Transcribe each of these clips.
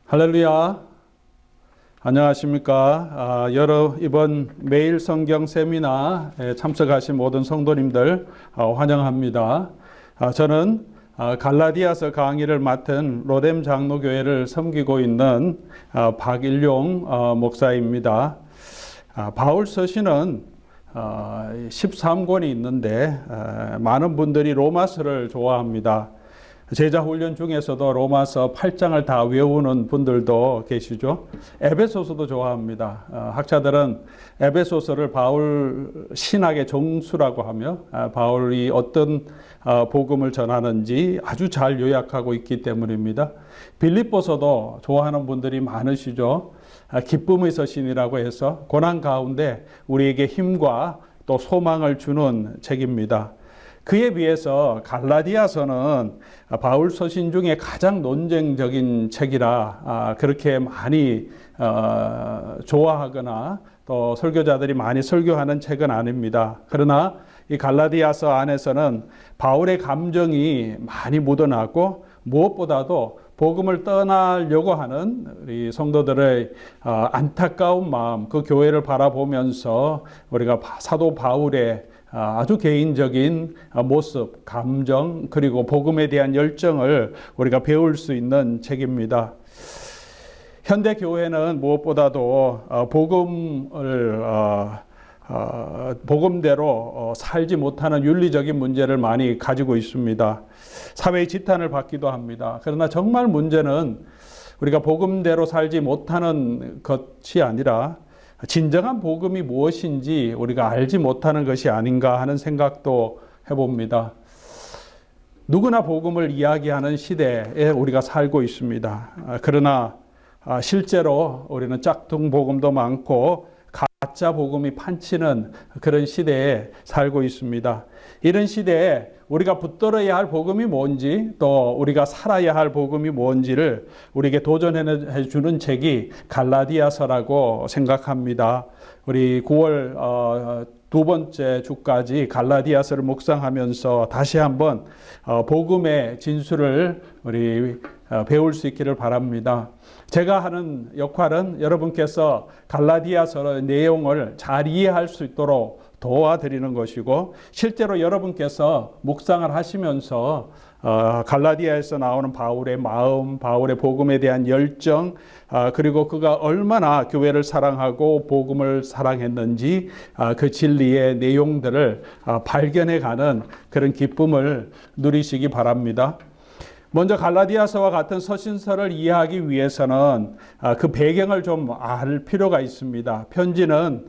할렐루야. 안녕하십니까. 이번 매일 성경 세미나에 참석하신 모든 성도님들 환영합니다. 저는 갈라디아서 강의를 맡은 로뎀 장로교회를 섬기고 있는 박일용 목사입니다. 바울 서신은 13권이 있는데 많은 분들이 로마서를 좋아합니다. 제자훈련 중에서도 로마서 8장을 다 외우는 분들도 계시죠. 에베소서도 좋아합니다. 학자들은 에베소서를 바울 신학의 정수라고 하며 바울이 어떤 복음을 전하는지 아주 잘 요약하고 있기 때문입니다. 빌립보서도 좋아하는 분들이 많으시죠. 기쁨의 서신이라고 해서 고난 가운데 우리에게 힘과 또 소망을 주는 책입니다. 그에 비해서 갈라디아서는 바울 서신 중에 가장 논쟁적인 책이라 그렇게 많이 좋아하거나 또 설교자들이 많이 설교하는 책은 아닙니다. 그러나 이 갈라디아서 안에서는 바울의 감정이 많이 묻어나고 무엇보다도 복음을 떠나려고 하는 우리 성도들의 안타까운 마음, 그 교회를 바라보면서 우리가 사도 바울의 아주 개인적인 모습, 감정, 그리고 복음에 대한 열정을 우리가 배울 수 있는 책입니다. 현대 교회는 무엇보다도 복음대로 살지 못하는 윤리적인 문제를 많이 가지고 있습니다. 사회의 지탄을 받기도 합니다. 그러나 정말 문제는 우리가 복음대로 살지 못하는 것이 아니라 진정한 복음이 무엇인지 우리가 알지 못하는 것이 아닌가 하는 생각도 해봅니다. 누구나 복음을 이야기하는 시대에 우리가 살고 있습니다. 그러나 실제로 우리는 짝퉁 복음도 많고 가짜 복음이 판치는 그런 시대에 살고 있습니다. 이런 시대에 우리가 붙들어야 할 복음이 뭔지 또 우리가 살아야 할 복음이 뭔지를 우리에게 도전해 주는 책이 갈라디아서라고 생각합니다. 우리 9월 두 번째 주까지 갈라디아서를 묵상하면서 다시 한번 복음의 진수를 우리 배울 수 있기를 바랍니다. 제가 하는 역할은 여러분께서 갈라디아서의 내용을 잘 이해할 수 있도록 도와드리는 것이고, 실제로 여러분께서 묵상을 하시면서 갈라디아에서 나오는 바울의 마음, 바울의 복음에 대한 열정, 그리고 그가 얼마나 교회를 사랑하고 복음을 사랑했는지 그 진리의 내용들을 발견해가는 그런 기쁨을 누리시기 바랍니다. 먼저 갈라디아서와 같은 서신서를 이해하기 위해서는 그 배경을 좀 알 필요가 있습니다. 편지는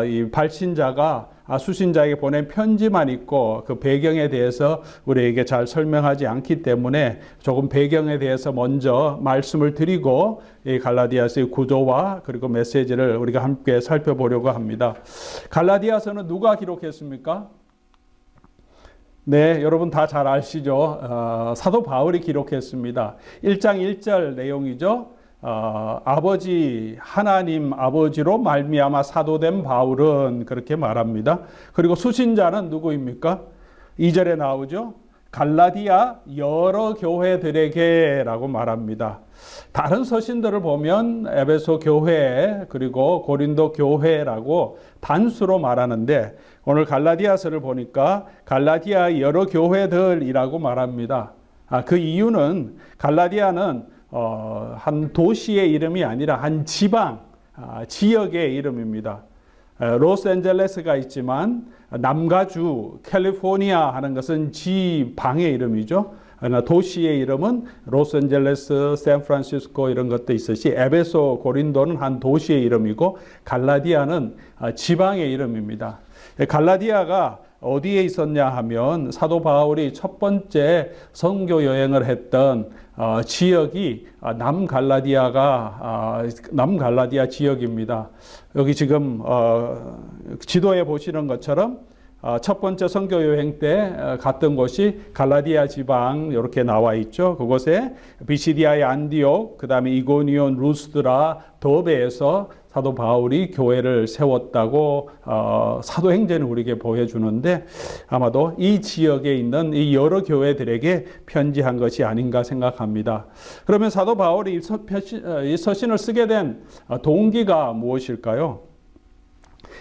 이 발신자가 수신자에게 보낸 편지만 있고 그 배경에 대해서 우리에게 잘 설명하지 않기 때문에 조금 배경에 대해서 먼저 말씀을 드리고 이 갈라디아서의 구조와 그리고 메시지를 우리가 함께 살펴보려고 합니다. 갈라디아서는 누가 기록했습니까? 네, 여러분 다 잘 아시죠? 사도 바울이 기록했습니다. 1장 1절 내용이죠. 하나님 아버지로 말미암아 사도된 바울은 그렇게 말합니다. 그리고 수신자는 누구입니까? 2절에 나오죠. 갈라디아 여러 교회들에게 라고 말합니다. 다른 서신들을 보면 에베소 교회 그리고 고린도 교회라고 단수로 말하는데 오늘 갈라디아서를 보니까 갈라디아 여러 교회들이라고 말합니다. 그 이유는 갈라디아는 한 도시의 이름이 아니라 한 지방, 지역의 이름입니다. 로스앤젤레스가 있지만 남가주, 캘리포니아 하는 것은 지방의 이름이죠. 도시의 이름은 로스앤젤레스, 샌프란시스코 이런 것도 있듯이 에베소, 고린도는 한 도시의 이름이고 갈라디아는 지방의 이름입니다. 갈라디아가 어디에 있었냐 하면 사도 바울이 첫 번째 선교 여행을 했던 지역이 남갈라디아 지역입니다. 여기 지금 지도에 보시는 것처럼 첫 번째 선교 여행 때 갔던 곳이 갈라디아 지방 이렇게 나와 있죠. 그곳에 비시디아의 안디옥, 그 다음에 이고니온, 루스드라, 더베에서 사도 바울이 교회를 세웠다고 사도행전이 우리에게 보여주는데 아마도 이 지역에 있는 이 여러 교회들에게 편지한 것이 아닌가 생각합니다. 그러면 사도 바울이 이 서신을 쓰게 된 동기가 무엇일까요?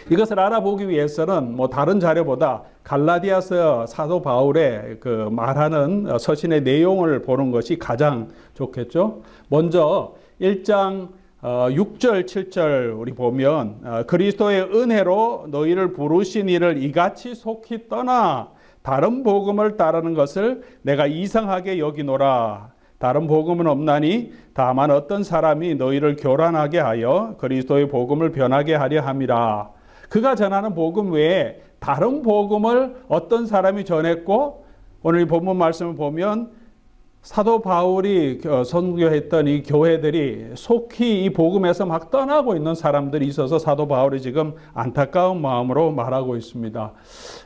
이것을 알아보기 위해서는 다른 자료보다 갈라디아서 사도 바울의 그 말하는 서신의 내용을 보는 것이 가장 좋겠죠. 먼저 1장 6절, 7절 우리 보면 그리스도의 은혜로 너희를 부르신 이를 이같이 속히 떠나 다른 복음을 따르는 것을 내가 이상하게 여기노라. 다른 복음은 없나니 다만 어떤 사람이 너희를 교란하게 하여 그리스도의 복음을 변하게 하려 함이라. 그가 전하는 복음 외에 다른 복음을 어떤 사람이 전했고 오늘 이 본문 말씀을 보면 사도 바울이 선교했던 이 교회들이 속히 이 복음에서 막 떠나고 있는 사람들이 있어서 사도 바울이 지금 안타까운 마음으로 말하고 있습니다.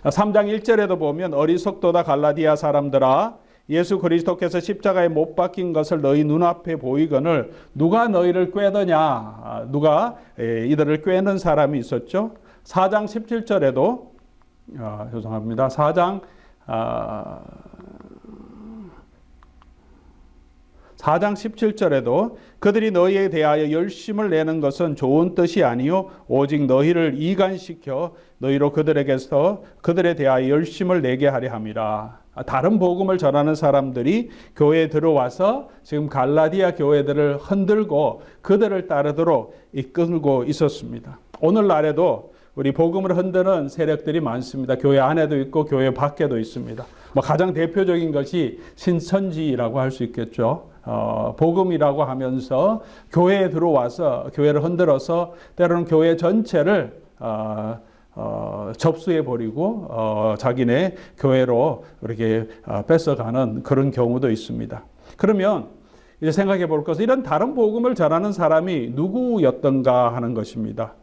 3장 1절에도 보면 어리석도다 갈라디아 사람들아 예수 그리스도께서 십자가에 못 박힌 것을 너희 눈앞에 보이거늘 누가 너희를 꾀더냐. 누가 이들을 꾀는 사람이 있었죠. 4장 17절에도 죄송합니다. 4장 17절에도 그들이 너희에 대하여 열심을 내는 것은 좋은 뜻이 아니요 오직 너희를 이간시켜 너희로 그들에 대하여 열심을 내게 하려 함이라. 다른 복음을 전하는 사람들이 교회에 들어와서 지금 갈라디아 교회들을 흔들고 그들을 따르도록 이끌고 있었습니다. 오늘날에도 우리 복음을 흔드는 세력들이 많습니다. 교회 안에도 있고 교회 밖에도 있습니다. 가장 대표적인 것이 신천지라고 할 수 있겠죠. 복음이라고 하면서 교회에 들어와서 교회를 흔들어서 때로는 교회 전체를 접수해버리고 자기네 교회로 이렇게 뺏어가는 그런 경우도 있습니다. 그러면 이제 생각해 볼 것은 이런 다른 복음을 전하는 사람이 누구였던가 하는 것입니다.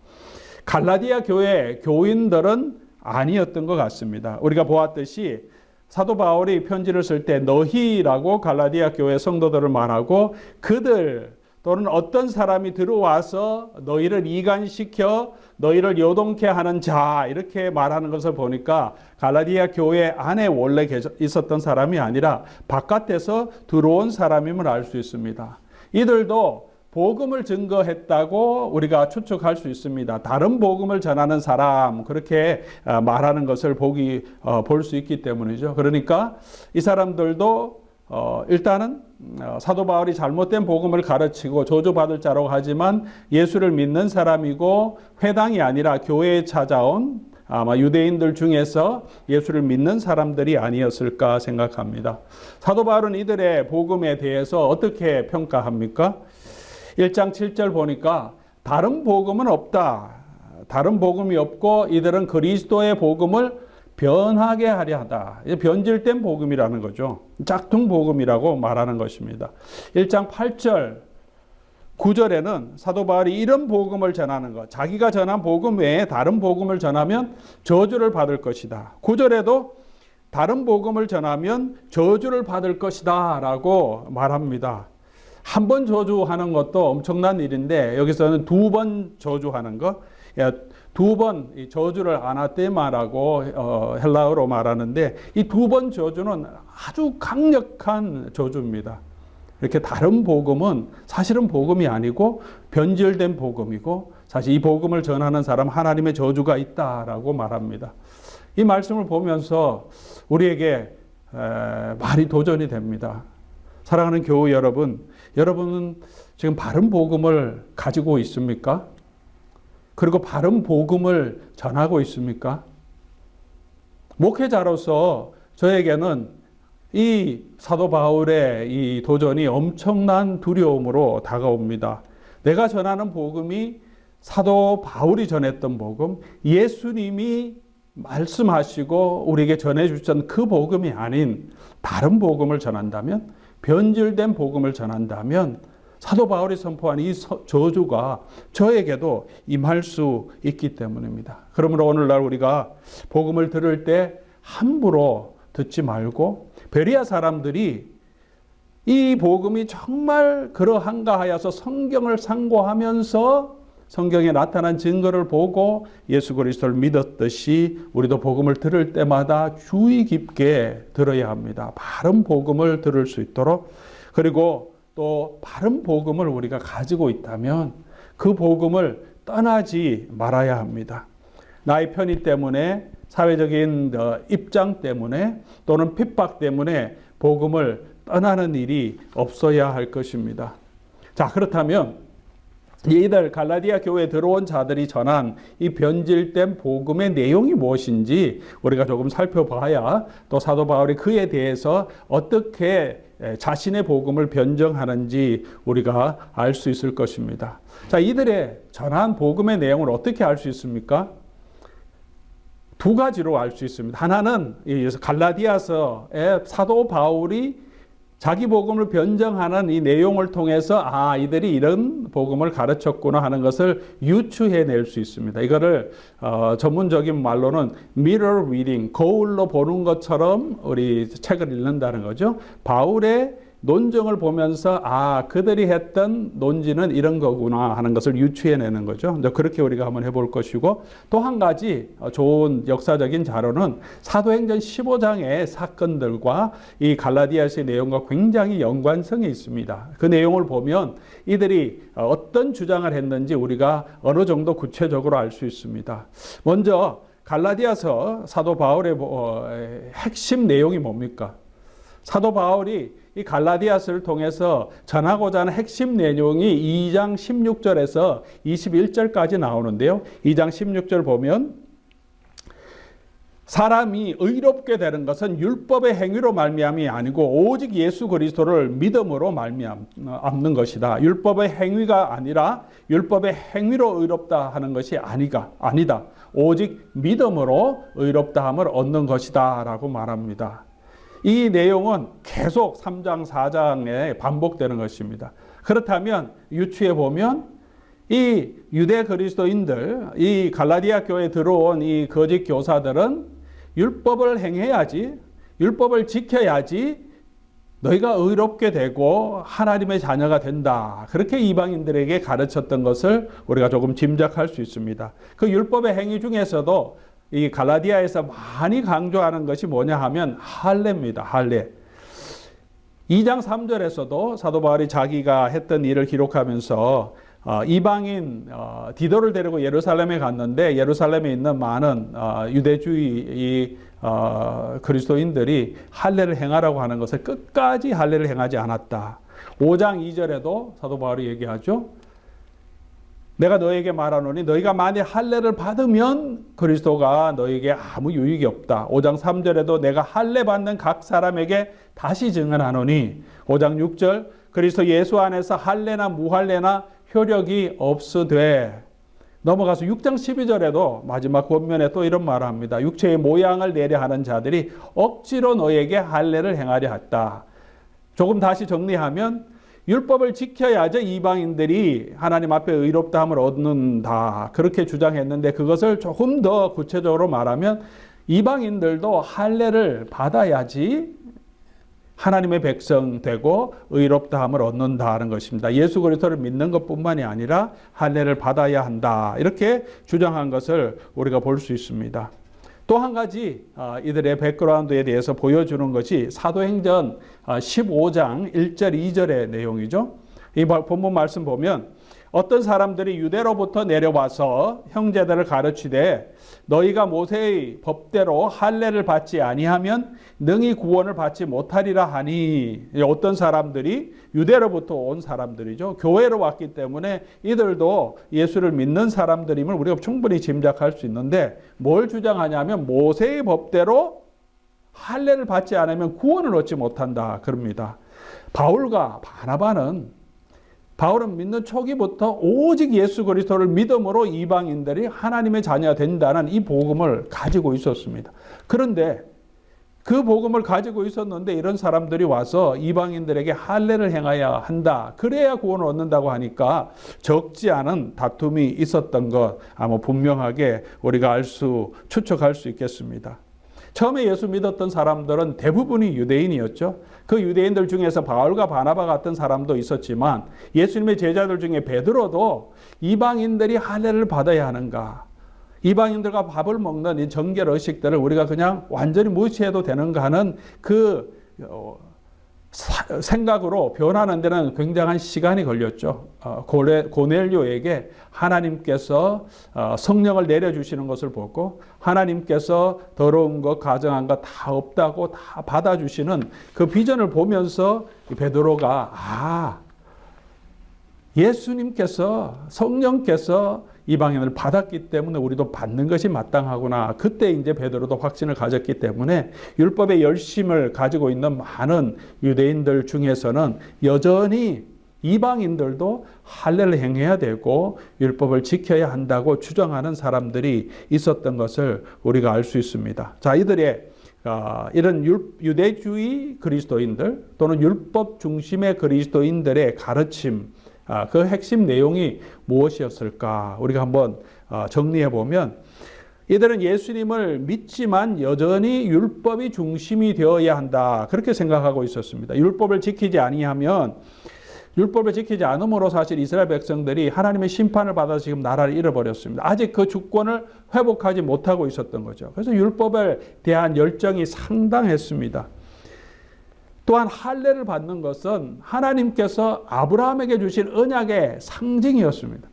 갈라디아 교회 교인들은 아니었던 것 같습니다. 우리가 보았듯이 사도 바울이 편지를 쓸 때 너희라고 갈라디아 교회 성도들을 말하고 그들 또는 어떤 사람이 들어와서 너희를 이간시켜 너희를 요동케 하는 자 이렇게 말하는 것을 보니까 갈라디아 교회 안에 원래 있었던 사람이 아니라 바깥에서 들어온 사람임을 알 수 있습니다. 이들도 복음을 증거했다고 우리가 추측할 수 있습니다. 다른 복음을 전하는 사람 그렇게 말하는 것을 볼 수 있기 때문이죠. 그러니까 이 사람들도 일단은 사도 바울이 잘못된 복음을 가르치고 저주받을 자라고 하지만 예수를 믿는 사람이고 회당이 아니라 교회에 찾아온 아마 유대인들 중에서 예수를 믿는 사람들이 아니었을까 생각합니다. 사도 바울은 이들의 복음에 대해서 어떻게 평가합니까? 1장 7절 보니까 다른 복음은 없다. 다른 복음이 없고 이들은 그리스도의 복음을 변하게 하려 하다. 변질된 복음이라는 거죠. 짝퉁 복음이라고 말하는 것입니다. 1장 8절 9절에는 사도 바울이 이런 복음을 전하는 것, 자기가 전한 복음 외에 다른 복음을 전하면 저주를 받을 것이다. 9절에도 다른 복음을 전하면 저주를 받을 것이다 라고 말합니다. 한 번 저주하는 것도 엄청난 일인데 여기서는 두 번 저주하는 것, 두 번 저주를 아나테마라고 헬라어로 말하는데 이 두 번 저주는 아주 강력한 저주입니다. 이렇게 다른 복음은 사실은 복음이 아니고 변질된 복음이고 사실 이 복음을 전하는 사람 하나님의 저주가 있다라고 말합니다. 이 말씀을 보면서 우리에게 말이 도전이 됩니다. 사랑하는 교우 여러분, 여러분은 지금 바른 복음을 가지고 있습니까? 그리고 바른 복음을 전하고 있습니까? 목회자로서 저에게는 이 사도 바울의 이 도전이 엄청난 두려움으로 다가옵니다. 내가 전하는 복음이 사도 바울이 전했던 복음, 예수님이 말씀하시고 우리에게 전해주셨던 그 복음이 아닌 다른 복음을 전한다면, 변질된 복음을 전한다면 사도 바울이 선포한 이 저주가 저에게도 임할 수 있기 때문입니다. 그러므로 오늘날 우리가 복음을 들을 때 함부로 듣지 말고 베레아 사람들이 이 복음이 정말 그러한가 하여서 성경을 상고하면서 성경에 나타난 증거를 보고 예수 그리스도를 믿었듯이 우리도 복음을 들을 때마다 주의 깊게 들어야 합니다. 바른 복음을 들을 수 있도록, 그리고 또 바른 복음을 우리가 가지고 있다면 그 복음을 떠나지 말아야 합니다. 나의 편의 때문에, 사회적인 입장 때문에, 또는 핍박 때문에 복음을 떠나는 일이 없어야 할 것입니다. 자, 그렇다면 이들 갈라디아 교회에 들어온 자들이 전한 이 변질된 복음의 내용이 무엇인지 우리가 조금 살펴봐야 또 사도 바울이 그에 대해서 어떻게 자신의 복음을 변정하는지 우리가 알 수 있을 것입니다. 자, 이들의 전한 복음의 내용을 어떻게 알 수 있습니까? 두 가지로 알 수 있습니다. 하나는 갈라디아서의 사도 바울이 자기 복음을 변정하는 이 내용을 통해서 이들이 이런 복음을 가르쳤구나 하는 것을 유추해낼 수 있습니다. 이거를 전문적인 말로는 mirror reading, 거울로 보는 것처럼 우리 책을 읽는다는 거죠. 바울의 논증을 보면서 그들이 했던 논지는 이런 거구나 하는 것을 유추해내는 거죠. 그렇게 우리가 한번 해볼 것이고, 또 한 가지 좋은 역사적인 자료는 사도행전 15장의 사건들과 이 갈라디아서의 내용과 굉장히 연관성이 있습니다. 그 내용을 보면 이들이 어떤 주장을 했는지 우리가 어느 정도 구체적으로 알 수 있습니다. 먼저 갈라디아서 사도 바울의 핵심 내용이 뭡니까? 사도 바울이 이 갈라디아서를 통해서 전하고자 하는 핵심 내용이 2장 16절에서 21절까지 나오는데요. 2장 16절 보면 사람이 의롭게 되는 것은 율법의 행위로 말미암이 아니고 오직 예수 그리스도를 믿음으로 말미암는 것이다. 율법의 행위가 아니라 율법의 행위로 의롭다 하는 것이 아니다. 오직 믿음으로 의롭다 함을 얻는 것이다 라고 말합니다. 이 내용은 계속 3장, 4장에 반복되는 것입니다. 그렇다면 유추해 보면 이 유대 그리스도인들, 이 갈라디아 교회에 들어온 이 거짓 교사들은 율법을 행해야지, 율법을 지켜야지 너희가 의롭게 되고 하나님의 자녀가 된다. 그렇게 이방인들에게 가르쳤던 것을 우리가 조금 짐작할 수 있습니다. 그 율법의 행위 중에서도 이 갈라디아에서 많이 강조하는 것이 뭐냐 하면 할례입니다. 할례. 2장 3절에서도 사도 바울이 자기가 했던 일을 기록하면서 이방인 디도를 데리고 예루살렘에 갔는데 예루살렘에 있는 많은 유대주의 그리스도인들이 할례를 행하라고 하는 것을 끝까지 할례를 행하지 않았다. 5장 2절에도 사도 바울이 얘기하죠. 내가 너에게 말하노니 너희가 만일 할례를 받으면 그리스도가 너에게 아무 유익이 없다. 5장 3절에도 내가 할례 받는 각 사람에게 다시 증언하노니 5장 6절 그리스도 예수 안에서 할례나 무할례나 효력이 없으되. 넘어가서 6장 12절에도 마지막 권면에 또 이런 말을 합니다. 육체의 모양을 내려 하는 자들이 억지로 너에게 할례를 행하려 했다. 조금 다시 정리하면 율법을 지켜야지 이방인들이 하나님 앞에 의롭다함을 얻는다. 그렇게 주장했는데 그것을 조금 더 구체적으로 말하면 이방인들도 할례를 받아야지 하나님의 백성 되고 의롭다함을 얻는다는 것입니다. 예수 그리스도를 믿는 것뿐만이 아니라 할례를 받아야 한다. 이렇게 주장한 것을 우리가 볼 수 있습니다. 또 한 가지 이들의 백그라운드에 대해서 보여주는 것이 사도행전 15장 1절 2절의 내용이죠. 이 본문 말씀 보면 어떤 사람들이 유대로부터 내려와서 형제들을 가르치되 너희가 모세의 법대로 할례를 받지 아니하면 능히 구원을 받지 못하리라 하니. 어떤 사람들이 유대로부터 온 사람들이죠. 교회로 왔기 때문에 이들도 예수를 믿는 사람들임을 우리가 충분히 짐작할 수 있는데 뭘 주장하냐면 모세의 법대로 할례를 받지 않으면 구원을 얻지 못한다 그럽니다. 바울과 바울은 믿는 초기부터 오직 예수 그리스도를 믿음으로 이방인들이 하나님의 자녀가 된다는 이 복음을 가지고 있었습니다. 그런데 그 복음을 가지고 있었는데 이런 사람들이 와서 이방인들에게 할례를 행해야 한다. 그래야 구원을 얻는다고 하니까 적지 않은 다툼이 있었던 것 아마 분명하게 우리가 추측할 수 있겠습니다. 처음에 예수 믿었던 사람들은 대부분이 유대인이었죠. 그 유대인들 중에서 바울과 바나바 같은 사람도 있었지만 예수님의 제자들 중에 베드로도 이방인들이 할례를 받아야 하는가? 이방인들과 밥을 먹는 이 정결 의식들을 우리가 그냥 완전히 무시해도 되는가 하는 그 생각으로 변하는 데는 굉장한 시간이 걸렸죠. 고넬료에게 하나님께서 성령을 내려주시는 것을 보고 하나님께서 더러운 것, 가증한 것 다 없다고 다 받아주시는 그 비전을 보면서 베드로가 예수님께서 성령께서 이방인을 받았기 때문에 우리도 받는 것이 마땅하구나. 그때 이제 베드로도 확신을 가졌기 때문에 율법의 열심을 가지고 있는 많은 유대인들 중에서는 여전히 이방인들도 할례를 행해야 되고 율법을 지켜야 한다고 주장하는 사람들이 있었던 것을 우리가 알 수 있습니다. 자, 이들의 이런 유대주의 그리스도인들 또는 율법 중심의 그리스도인들의 가르침, 그 핵심 내용이 무엇이었을까? 우리가 한번 정리해 보면 이들은 예수님을 믿지만 여전히 율법이 중심이 되어야 한다. 그렇게 생각하고 있었습니다. 율법을 지키지 않음으로 사실 이스라엘 백성들이 하나님의 심판을 받아서 지금 나라를 잃어버렸습니다. 아직 그 주권을 회복하지 못하고 있었던 거죠. 그래서 율법에 대한 열정이 상당했습니다. 또한 할례를 받는 것은 하나님께서 아브라함에게 주신 언약의 상징이었습니다.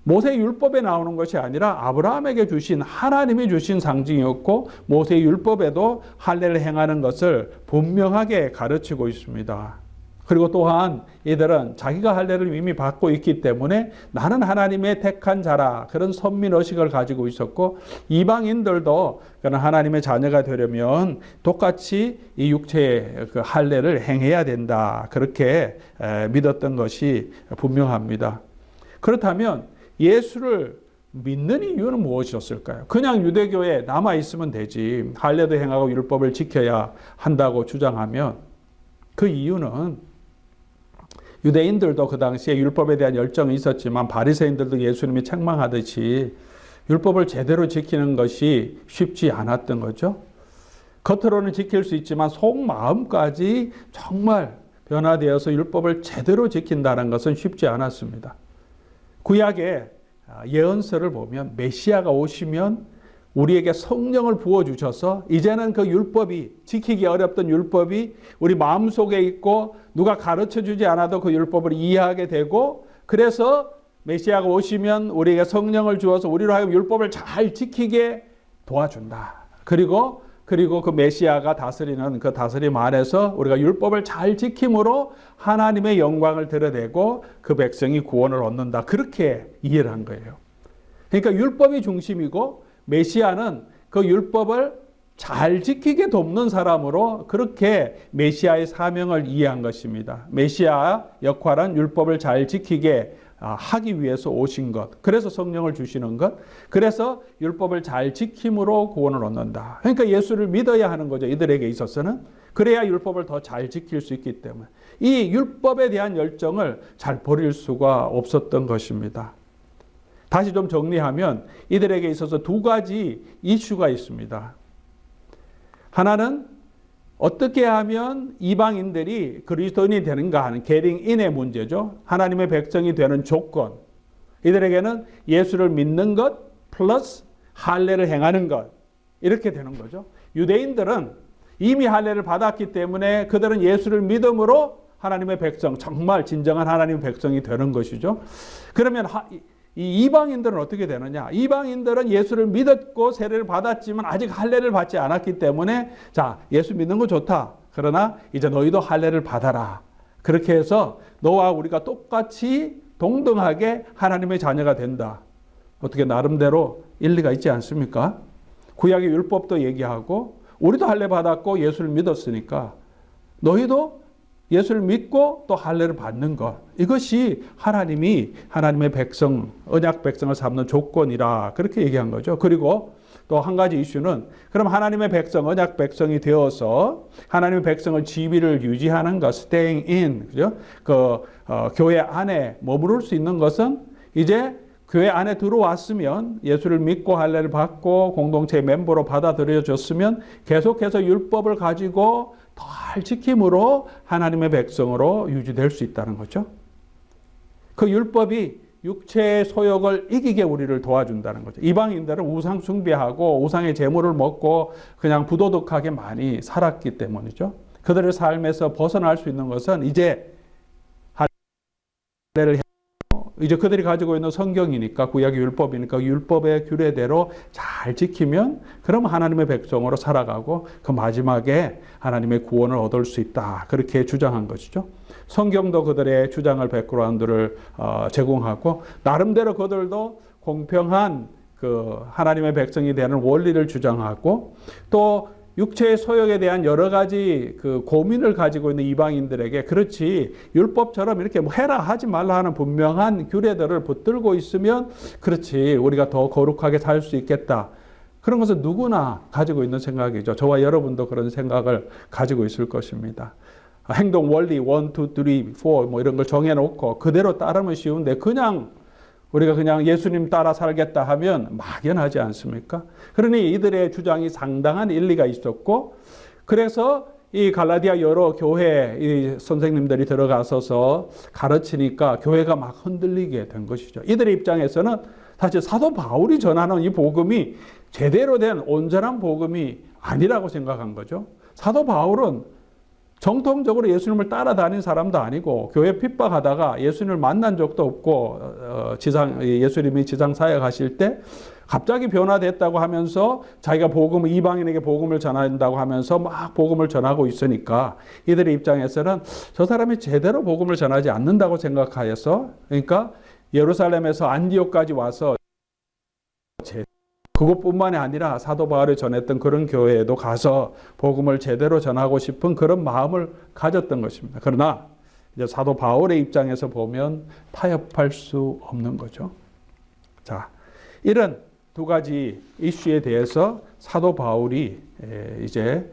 모세 율법에 나오는 것이 아니라 아브라함에게 주신 하나님이 주신 상징이었고 모세 율법에도 할례를 행하는 것을 분명하게 가르치고 있습니다. 그리고 또한 이들은 자기가 할례를 이미 받고 있기 때문에 나는 하나님의 택한 자라 그런 선민의식을 가지고 있었고 이방인들도 그런 하나님의 자녀가 되려면 똑같이 이 육체의 그 할례를 행해야 된다. 그렇게 믿었던 것이 분명합니다. 그렇다면 예수를 믿는 이유는 무엇이었을까요? 그냥 유대교에 남아있으면 되지. 할례도 행하고 율법을 지켜야 한다고 주장하면 그 이유는 유대인들도 그 당시에 율법에 대한 열정이 있었지만 바리새인들도 예수님이 책망하듯이 율법을 제대로 지키는 것이 쉽지 않았던 거죠. 겉으로는 지킬 수 있지만 속마음까지 정말 변화되어서 율법을 제대로 지킨다는 것은 쉽지 않았습니다. 구약의 예언서를 보면 메시아가 오시면 우리에게 성령을 부어주셔서 이제는 그 율법이 지키기 어렵던 율법이 우리 마음속에 있고 누가 가르쳐주지 않아도 그 율법을 이해하게 되고 그래서 메시아가 오시면 우리에게 성령을 주어서 우리로 하여금 율법을 잘 지키게 도와준다. 그리고 그 메시아가 다스리는 그 다스림 안에서 우리가 율법을 잘 지킴으로 하나님의 영광을 드러내고 그 백성이 구원을 얻는다. 그렇게 이해를 한 거예요. 그러니까 율법이 중심이고 메시아는 그 율법을 잘 지키게 돕는 사람으로 그렇게 메시아의 사명을 이해한 것입니다. 메시아 역할은 율법을 잘 지키게 하기 위해서 오신 것. 그래서 성령을 주시는 것. 그래서 율법을 잘 지킴으로 구원을 얻는다. 그러니까 예수를 믿어야 하는 거죠. 이들에게 있어서는. 그래야 율법을 더 잘 지킬 수 있기 때문에. 이 율법에 대한 열정을 잘 버릴 수가 없었던 것입니다. 다시 좀 정리하면 이들에게 있어서 두 가지 이슈가 있습니다. 하나는 어떻게 하면 이방인들이 그리스도인이 되는가 하는 getting-in의 문제죠. 하나님의 백성이 되는 조건. 이들에게는 예수를 믿는 것 플러스 할례를 행하는 것. 이렇게 되는 거죠. 유대인들은 이미 할례를 받았기 때문에 그들은 예수를 믿음으로 하나님의 백성, 정말 진정한 하나님의 백성이 되는 것이죠. 그러면 이 이방인들은 어떻게 되느냐? 이방인들은 예수를 믿었고 세례를 받았지만 아직 할례를 받지 않았기 때문에 자, 예수 믿는 거 좋다. 그러나 이제 너희도 할례를 받아라. 그렇게 해서 너와 우리가 똑같이 동등하게 하나님의 자녀가 된다. 어떻게 나름대로 일리가 있지 않습니까? 구약의 율법도 얘기하고 우리도 할례 받았고 예수를 믿었으니까 너희도 예수를 믿고 또 할례를 받는 것. 이것이 하나님이 하나님의 백성, 언약 백성을 삼는 조건이라 그렇게 얘기한 거죠. 그리고 또 한 가지 이슈는 그럼 하나님의 백성, 언약 백성이 되어서 하나님의 백성의 지위를 유지하는 것, staying in, 그죠? 교회 안에 머무를 수 있는 것은 이제 교회 안에 들어왔으면 예수를 믿고 할례를 받고 공동체의 멤버로 받아들여졌으면 계속해서 율법을 가지고 잘 지킴으로 하나님의 백성으로 유지될 수 있다는 거죠. 그 율법이 육체의 소욕을 이기게 우리를 도와준다는 거죠. 이방인들은 우상 숭배하고 우상의 제물을 먹고 그냥 부도덕하게 많이 살았기 때문이죠. 그들의 삶에서 벗어날 수 있는 것은 이제 이제 그들이 가지고 있는 성경이니까, 구약의 율법이니까 율법의 규례대로 잘 지키면 그럼 하나님의 백성으로 살아가고 그 마지막에 하나님의 구원을 얻을 수 있다. 그렇게 주장한 것이죠. 성경도 그들의 주장을 백그라운드를 제공하고 나름대로 그들도 공평한 그 하나님의 백성이 되는 원리를 주장하고 또 육체의 소욕에 대한 여러 가지 그 고민을 가지고 있는 이방인들에게 그렇지 율법처럼 이렇게 뭐 해라 하지 말라 하는 분명한 규례들을 붙들고 있으면 그렇지 우리가 더 거룩하게 살 수 있겠다. 그런 것은 누구나 가지고 있는 생각이죠. 저와 여러분도 그런 생각을 가지고 있을 것입니다. 행동 원리 1, 2, 3, 4 뭐 이런 걸 정해놓고 그대로 따르면 쉬운데 우리가 그냥 예수님 따라 살겠다 하면 막연하지 않습니까? 그러니 이들의 주장이 상당한 일리가 있었고 그래서 이 갈라디아 여러 교회 이 선생님들이 들어가서서 가르치니까 교회가 막 흔들리게 된 것이죠. 이들의 입장에서는 사실 사도 바울이 전하는 이 복음이 제대로 된 온전한 복음이 아니라고 생각한 거죠. 사도 바울은 정통적으로 예수님을 따라다닌 사람도 아니고 교회 핍박하다가 예수님을 만난 적도 없고 예수님이 지상 사역하실 때 갑자기 변화됐다고 하면서 자기가 이방인에게 복음을 전해야 된다고 하면서 막 복음을 전하고 있으니까 이들의 입장에서는 저 사람이 제대로 복음을 전하지 않는다고 생각하여서 그러니까 예루살렘에서 안디옥까지 와서 그것뿐만이 아니라 사도 바울이 전했던 그런 교회에도 가서 복음을 제대로 전하고 싶은 그런 마음을 가졌던 것입니다. 그러나 이제 사도 바울의 입장에서 보면 타협할 수 없는 거죠. 자, 이런 두 가지 이슈에 대해서 사도 바울이 이제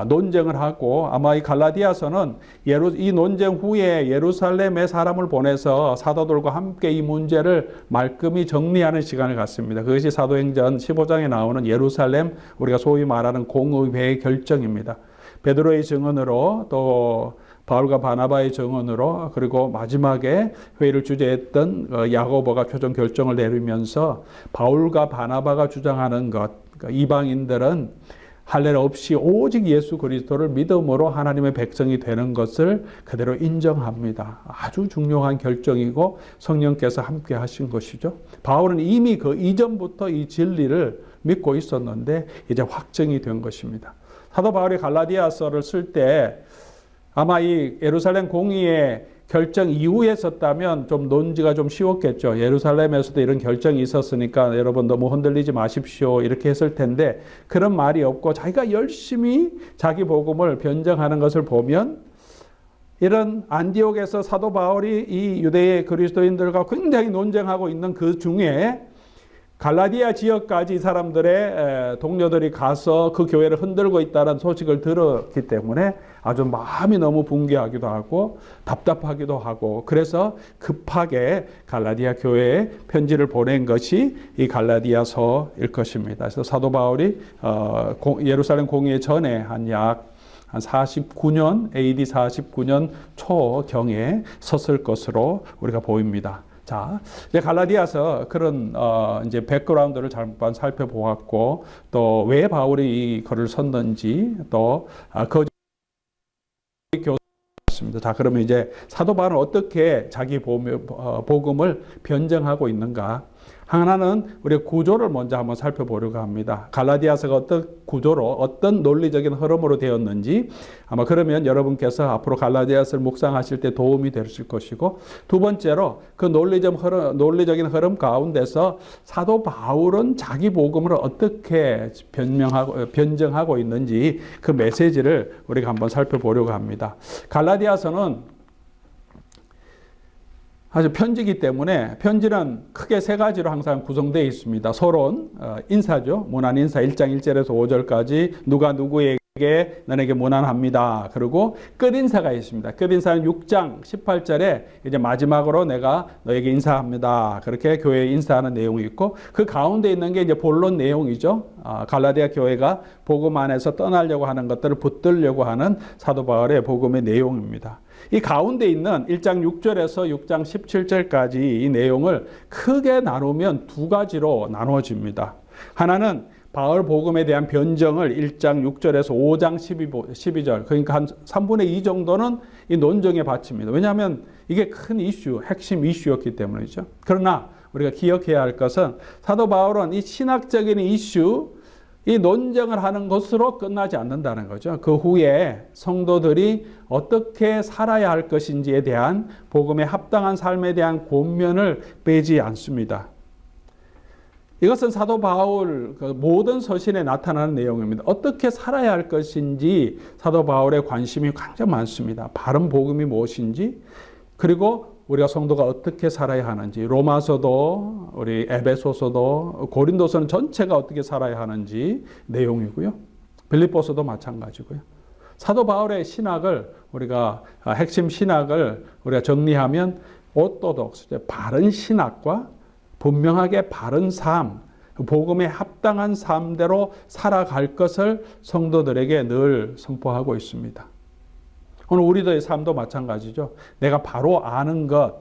논쟁을 하고 아마 이 갈라디아서는 이 논쟁 후에 예루살렘에 사람을 보내서 사도들과 함께 이 문제를 말끔히 정리하는 시간을 갖습니다. 그것이 사도행전 15장에 나오는 예루살렘 우리가 소위 말하는 공의회의 결정입니다. 베드로의 증언으로 또 바울과 바나바의 증언으로 그리고 마지막에 회의를 주재했던 야고보가 최종 결정을 내리면서 바울과 바나바가 주장하는 것, 그러니까 이방인들은 할례 없이 오직 예수 그리스도를 믿음으로 하나님의 백성이 되는 것을 그대로 인정합니다. 아주 중요한 결정이고 성령께서 함께 하신 것이죠. 바울은 이미 그 이전부터 이 진리를 믿고 있었는데 이제 확정이 된 것입니다. 사도 바울이 갈라디아서를 쓸 때 아마 이 예루살렘 공의의 결정 이후에 썼다면 좀 논지가 좀 쉬웠겠죠. 예루살렘에서도 이런 결정이 있었으니까 여러분 너무 흔들리지 마십시오. 이렇게 했을 텐데 그런 말이 없고 자기가 열심히 자기 복음을 변증하는 것을 보면 이런 안디옥에서 사도 바울이 이 유대의 그리스도인들과 굉장히 논쟁하고 있는 그 중에 갈라디아 지역까지 이 사람들의 동료들이 가서 그 교회를 흔들고 있다는 소식을 들었기 때문에 아주 마음이 너무 붕괴하기도 하고 답답하기도 하고 그래서 급하게 갈라디아 교회에 편지를 보낸 것이 이 갈라디아서일 것입니다. 그래서 사도 바울이 예루살렘 공의 전에 한 49년 AD 49년 초경에 썼을 것으로 우리가 보입니다. 자, 이제 갈라디아서 그런 이제 백그라운드를 잠깐 살펴보았고 또 왜 바울이 이 글을 썼는지 또 그 교습니다. 자, 그러면 이제 사도 바울은 어떻게 자기 복음을 변증하고 있는가? 하나는 우리 구조를 먼저 한번 살펴보려고 합니다. 갈라디아서가 어떤 구조로 어떤 논리적인 흐름으로 되었는지 아마 그러면 여러분께서 앞으로 갈라디아서를 묵상하실 때 도움이 되실 것이고 두 번째로 그 논리적인 흐름 가운데서 사도 바울은 자기 복음을 어떻게 변증하고 있는지 그 메시지를 우리가 한번 살펴보려고 합니다. 갈라디아서는 아주 편지이기 때문에 편지는 크게 세 가지로 항상 구성되어 있습니다. 서론, 인사죠. 문안 인사 1장 1절에서 5절까지 누가 누구에게 너에게 무난합니다. 그리고 끝인사가 있습니다. 끝인사는 6장 18절에 이제 마지막으로 내가 너에게 인사합니다. 그렇게 교회에 인사하는 내용이 있고 그 가운데 있는 게 이제 본론 내용이죠. 갈라디아 교회가 복음 안에서 떠나려고 하는 것들을 붙들려고 하는 사도 바울의 복음의 내용입니다. 이 가운데 있는 1장 6절에서 6장 17절까지 이 내용을 크게 나누면 두 가지로 나누어집니다. 하나는 바울 복음에 대한 변정을 1장 6절에서 5장 12절 그러니까 한 3분의 2 정도는 이 논정에 바칩니다. 왜냐하면 이게 큰 이슈, 핵심 이슈였기 때문이죠. 그러나 우리가 기억해야 할 것은 사도 바울은 이 신학적인 이슈, 이 논쟁을 하는 것으로 끝나지 않는다는 거죠. 그 후에 성도들이 어떻게 살아야 할 것인지에 대한 복음에 합당한 삶에 대한 권면을 빼지 않습니다. 이것은 사도 바울 모든 서신에 나타나는 내용입니다. 어떻게 살아야 할 것인지 사도 바울의 관심이 굉장히 많습니다. 바른 복음이 무엇인지 그리고 우리가 성도가 어떻게 살아야 하는지 로마서도 우리 에베소서도 고린도서는 전체가 어떻게 살아야 하는지 내용이고요. 빌립보서도 마찬가지고요. 사도 바울의 신학을 우리가 핵심 신학을 우리가 정리하면 오토독스 바른 신학과 분명하게 바른 삶, 복음에 합당한 삶대로 살아갈 것을 성도들에게 늘 선포하고 있습니다. 오늘 우리들의 삶도 마찬가지죠. 내가 바로 아는 것,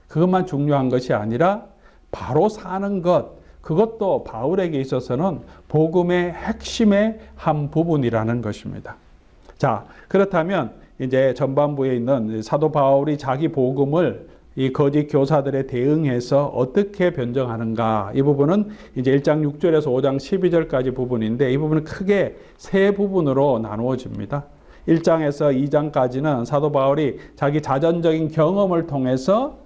그것만 중요한 것이 아니라 바로 사는 것, 그것도 바울에게 있어서는 복음의 핵심의 한 부분이라는 것입니다. 자, 그렇다면 이제 전반부에 있는 사도 바울이 자기 복음을 이 거짓 교사들에 대응해서 어떻게 변정하는가 이 부분은 이제 1장 6절에서 5장 12절까지 부분인데 이 부분은 크게 세 부분으로 나누어집니다. 1장에서 2장까지는 사도 바울이 자기 자전적인 경험을 통해서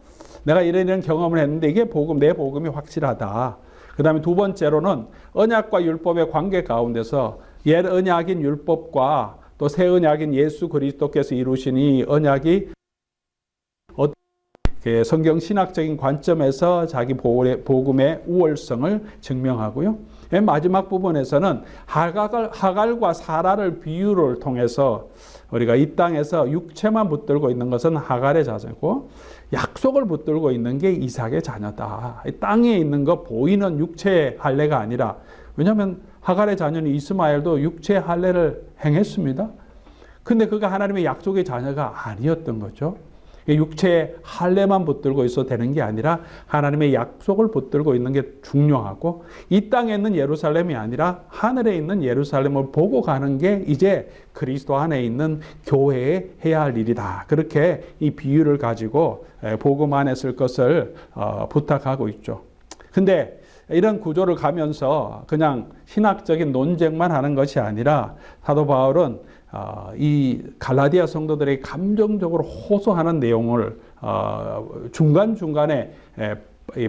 내가 이런 경험을 했는데 이게 내 복음이 확실하다. 그 다음에 두 번째로는 언약과 율법의 관계 가운데서 옛 언약인 율법과 또 새 언약인 예수 그리스도께서 이루신 이 언약이 성경 신학적인 관점에서 자기 복음의 우월성을 증명하고요. 맨 마지막 부분에서는 하갈과 사라를 비유를 통해서 우리가 이 땅에서 육체만 붙들고 있는 것은 하갈의 자녀고 약속을 붙들고 있는 게 이삭의 자녀다. 이 땅에 있는 거 보이는 육체의 할례가 아니라 왜냐하면 하갈의 자녀는 이스마엘도 육체의 할례를 행했습니다. 근데 그가 하나님의 약속의 자녀가 아니었던 거죠. 육체의 할례만 붙들고 있어도 되는 게 아니라 하나님의 약속을 붙들고 있는 게 중요하고 이 땅에 있는 예루살렘이 아니라 하늘에 있는 예루살렘을 보고 가는 게 이제 그리스도 안에 있는 교회에 해야 할 일이다. 그렇게 이 비유를 가지고 복음 안에 쓸 것을 부탁하고 있죠. 근데 이런 구조를 가면서 그냥 신학적인 논쟁만 하는 것이 아니라 사도 바울은 이 갈라디아 성도들의 감정적으로 호소하는 내용을 중간중간에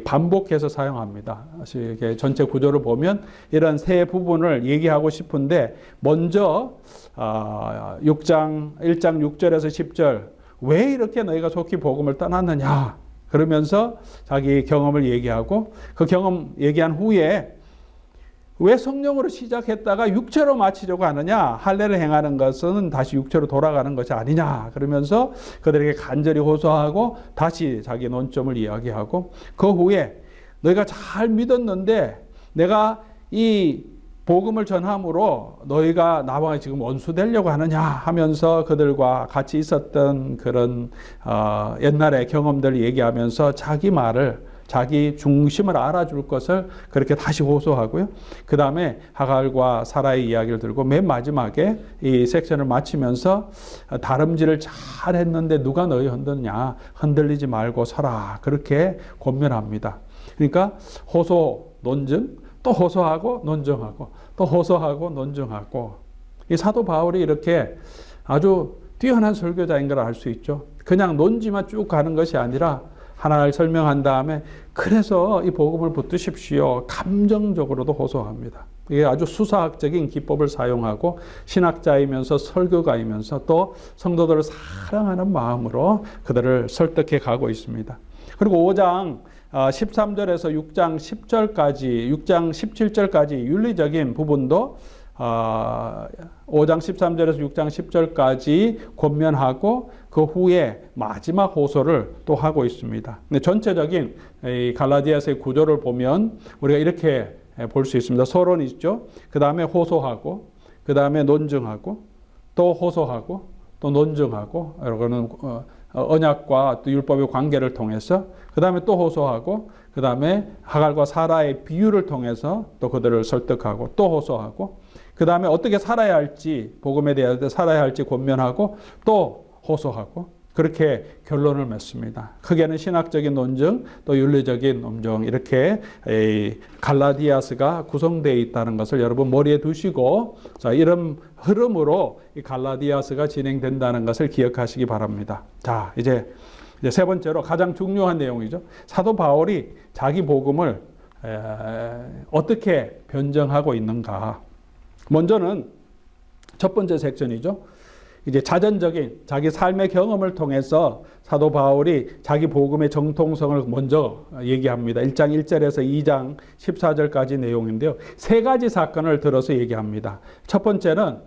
반복해서 사용합니다. 이렇게 전체 구조를 보면 이런 세 부분을 얘기하고 싶은데 먼저 1장 6절에서 10절 왜 이렇게 너희가 속히 복음을 떠났느냐 그러면서 자기 경험을 얘기하고 그 경험 얘기한 후에 왜 성령으로 시작했다가 육체로 마치려고 하느냐? 할례를 행하는 것은 다시 육체로 돌아가는 것이 아니냐? 그러면서 그들에게 간절히 호소하고 다시 자기 논점을 이야기하고 그 후에 너희가 잘 믿었는데 내가 이 복음을 전함으로 너희가 나와 지금 원수되려고 하느냐 하면서 그들과 같이 있었던 그런 옛날의 경험들을 얘기하면서 자기 중심을 알아줄 것을 그렇게 다시 호소하고요. 그 다음에 하갈과 사라의 이야기를 들고 맨 마지막에 이 섹션을 마치면서 다름질을 잘 했는데 누가 너희 흔드느냐 흔들리지 말고 서라 그렇게 권면합니다. 그러니까 호소, 논증, 또 호소하고 논증하고 또 호소하고 논증하고 이 사도 바울이 이렇게 아주 뛰어난 설교자인 걸 알 수 있죠. 그냥 논지만 쭉 가는 것이 아니라 하나를 설명한 다음에 그래서 이 복음을 붙드십시오. 감정적으로도 호소합니다. 이게 아주 수사학적인 기법을 사용하고 신학자이면서 설교가이면서 또 성도들을 사랑하는 마음으로 그들을 설득해 가고 있습니다. 그리고 5장 13절에서 6장 10절까지, 6장 17절까지 윤리적인 부분도 5장 13절에서 6장 10절까지 권면하고 그 후에 마지막 호소를 또 하고 있습니다. 근데 전체적인 이 갈라디아서의 구조를 보면 우리가 이렇게 볼 수 있습니다. 서론이 있죠. 그 다음에 호소하고, 그 다음에 논증하고, 또 호소하고, 또 논증하고, 이거는 언약과 또 율법의 관계를 통해서, 그 다음에 또 호소하고, 그 다음에 하갈과 사라의 비유를 통해서 또 그들을 설득하고, 또 호소하고, 그 다음에 어떻게 살아야 할지, 복음에 대해 살아야 할지 권면하고, 또 호소하고, 그렇게 결론을 맺습니다. 크게는 신학적인 논증, 또 윤리적인 논증, 이렇게 갈라디아서가 구성되어 있다는 것을 여러분 머리에 두시고, 자, 이런 흐름으로 이 갈라디아서가 진행된다는 것을 기억하시기 바랍니다. 자, 이제 세 번째로 가장 중요한 내용이죠. 사도 바울이 자기 복음을 어떻게 변정하고 있는가. 먼저는 첫 번째 섹션이죠. 이제 자전적인 자기 삶의 경험을 통해서 사도 바울이 자기 복음의 정통성을 먼저 얘기합니다. 1장 1절에서 2장 14절까지 내용인데요. 세 가지 사건을 들어서 얘기합니다. 첫 번째는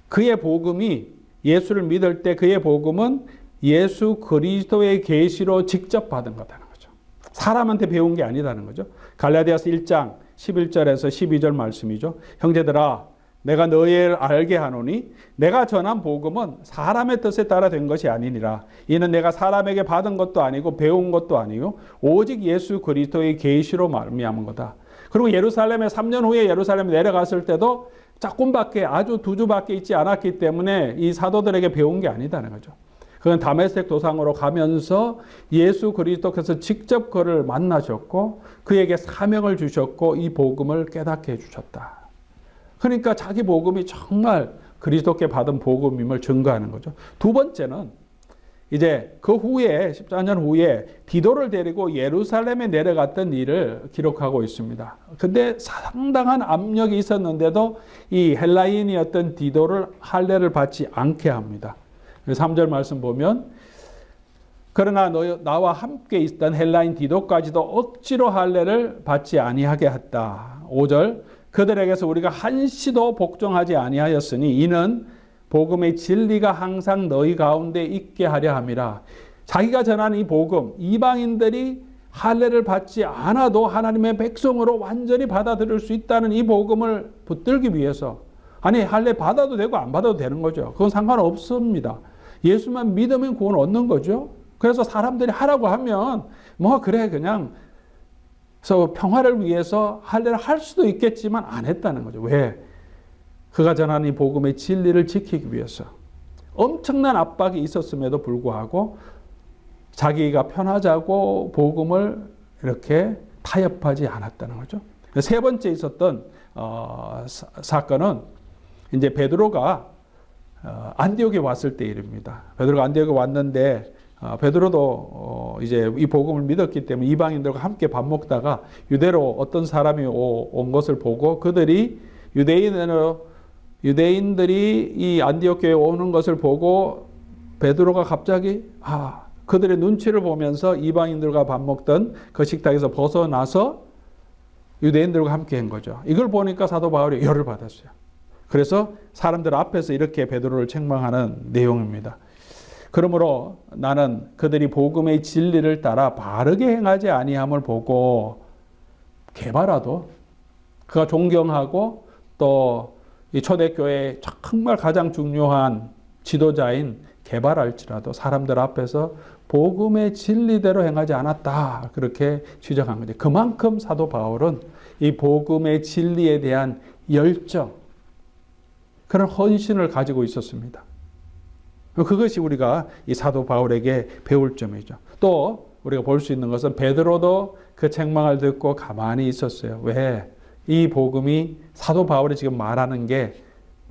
그의 복음이 예수를 믿을 때 그의 복음은 예수 그리스도의 계시로 직접 받은 거다는 거죠. 사람한테 배운 게 아니다는 거죠. 갈라디아서 1장 11절에서 12절 말씀이죠. 형제들아, 내가 너희를 알게 하노니 내가 전한 복음은 사람의 뜻에 따라 된 것이 아니니라. 이는 내가 사람에게 받은 것도 아니고 배운 것도 아니요 오직 예수 그리스도의 계시로 말미암은 거다. 그리고 예루살렘에 3년 후에 예루살렘에 내려갔을 때도 조금밖에, 아주 두 주밖에 있지 않았기 때문에 이 사도들에게 배운 게 아니다는 거죠. 그건 다메섹 도상으로 가면서 예수 그리스도께서 직접 그를 만나셨고 그에게 사명을 주셨고 이 복음을 깨닫게 해주셨다. 그러니까 자기 복음이 정말 그리스도께 받은 복음임을 증거하는 거죠. 두 번째는 이제 그 후에 14년 후에 디도를 데리고 예루살렘에 내려갔던 일을 기록하고 있습니다. 근데 상당한 압력이 있었는데도 이 헬라인이었던 디도를 할례를 받지 않게 합니다. 3절 말씀 보면 그러나 나와 함께 있던 헬라인 디도까지도 억지로 할례를 받지 아니하게 했다. 5절 그들에게서 우리가 한시도 복종하지 아니하였으니 이는 복음의 진리가 항상 너희 가운데 있게 하려 함이라. 자기가 전한 이 복음, 이방인들이 할례를 받지 않아도 하나님의 백성으로 완전히 받아들일 수 있다는 이 복음을 붙들기 위해서, 아니 할례 받아도 되고 안 받아도 되는 거죠. 그건 상관없습니다. 예수만 믿으면 구원 얻는 거죠. 그래서 사람들이 하라고 하면 뭐 그래 그냥 그래서 평화를 위해서 할례를 할 수도 있겠지만 안 했다는 거죠. 왜? 그가 전하는 이 복음의 진리를 지키기 위해서. 엄청난 압박이 있었음에도 불구하고 자기가 편하자고 복음을 이렇게 타협하지 않았다는 거죠. 세 번째 있었던 사건은 이제 베드로가 안디옥에 왔을 때 일입니다. 베드로가 안디옥에 왔는데 베드로도 이제 이 복음을 믿었기 때문에 이방인들과 함께 밥 먹다가 유대로 어떤 사람이 온 것을 보고 그들이 유대인들이 이 안디옥 교회에 오는 것을 보고 베드로가 갑자기 그들의 눈치를 보면서 이방인들과 밥 먹던 그 식탁에서 벗어나서 유대인들과 함께 한 거죠. 이걸 보니까 사도 바울이 열을 받았어요. 그래서 사람들 앞에서 이렇게 베드로를 책망하는 내용입니다. 그러므로 나는 그들이 복음의 진리를 따라 바르게 행하지 아니함을 보고 개바라도 그가 존경하고 또 이 초대교회의 정말 가장 중요한 지도자인 개바랄지라도 사람들 앞에서 복음의 진리대로 행하지 않았다. 그렇게 지적한 거죠. 그만큼 사도 바울은 이 복음의 진리에 대한 열정, 그런 헌신을 가지고 있었습니다. 그것이 우리가 이 사도 바울에게 배울 점이죠. 또 우리가 볼 수 있는 것은 베드로도 그 책망을 듣고 가만히 있었어요. 왜? 이 복음이 사도 바울이 지금 말하는 게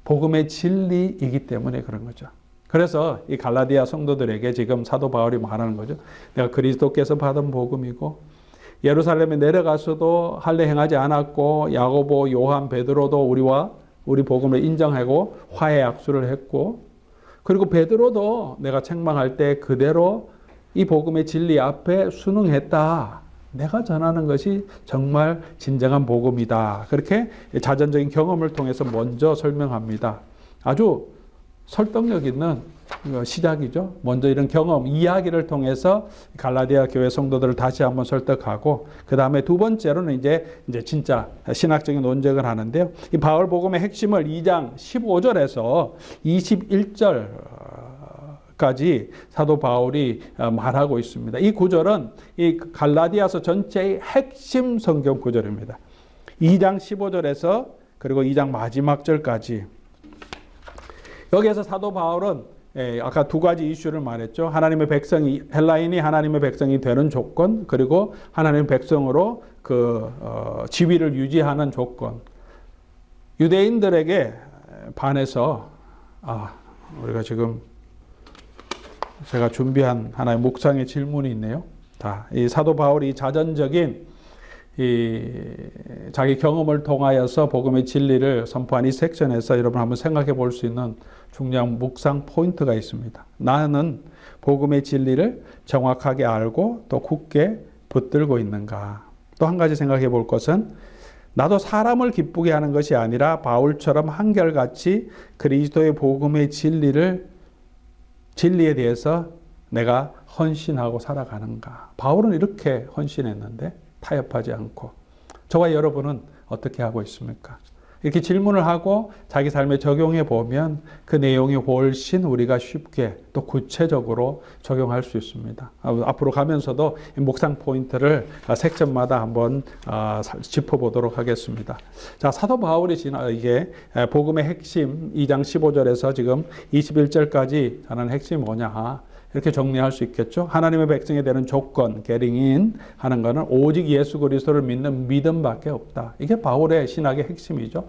복음의 진리이기 때문에 그런 거죠. 그래서 이 갈라디아 성도들에게 지금 사도 바울이 말하는 거죠. 내가 그리스도께서 받은 복음이고 예루살렘에 내려가서도 할례 행하지 않았고 야고보, 요한, 베드로도 우리 복음을 인정하고 화해 약수를 했고 그리고 베드로도 내가 책망할 때 그대로 이 복음의 진리 앞에 순응했다. 내가 전하는 것이 정말 진정한 복음이다. 그렇게 자전적인 경험을 통해서 먼저 설명합니다. 아주 설득력 있는 시작이죠. 먼저 이런 경험, 이야기를 통해서 갈라디아 교회 성도들을 다시 한번 설득하고, 그 다음에 두 번째로는 이제 진짜 신학적인 논쟁을 하는데요. 이 바울 복음의 핵심을 2장 15절에서 21절까지 사도 바울이 말하고 있습니다. 이 구절은 이 갈라디아서 전체의 핵심 성경 구절입니다. 2장 15절에서 그리고 2장 마지막 절까지. 여기에서 사도 바울은 아까 두 가지 이슈를 말했죠. 하나님의 백성이, 헬라인이 하나님의 백성이 되는 조건, 그리고 하나님의 백성으로 지위를 유지하는 조건. 유대인들에게 반해서 우리가 지금 제가 준비한 하나의 묵상의 질문이 있네요. 이 사도 바울이 자전적인 자기 경험을 통하여서 복음의 진리를 선포한 이 섹션에서 여러분 한번 생각해 볼 수 있는 중요한 묵상 포인트가 있습니다. 나는 복음의 진리를 정확하게 알고 또 굳게 붙들고 있는가? 또 한 가지 생각해 볼 것은 나도 사람을 기쁘게 하는 것이 아니라 바울처럼 한결같이 그리스도의 복음의 진리에 대해서 내가 헌신하고 살아가는가? 바울은 이렇게 헌신했는데 타협하지 않고, 저와 여러분은 어떻게 하고 있습니까? 이렇게 질문을 하고 자기 삶에 적용해 보면 그 내용이 훨씬 우리가 쉽게 또 구체적으로 적용할 수 있습니다. 앞으로 가면서도 묵상 포인트를 섹션마다 한번 짚어보도록 하겠습니다. 자, 사도 바울이 이게 복음의 핵심 2장 15절에서 지금 21절까지 하는 핵심이 뭐냐? 이렇게 정리할 수 있겠죠. 하나님의 백성이 되는 조건, 게링인 하는 것은 오직 예수 그리스도를 믿는 믿음밖에 없다. 이게 바울의 신학의 핵심이죠.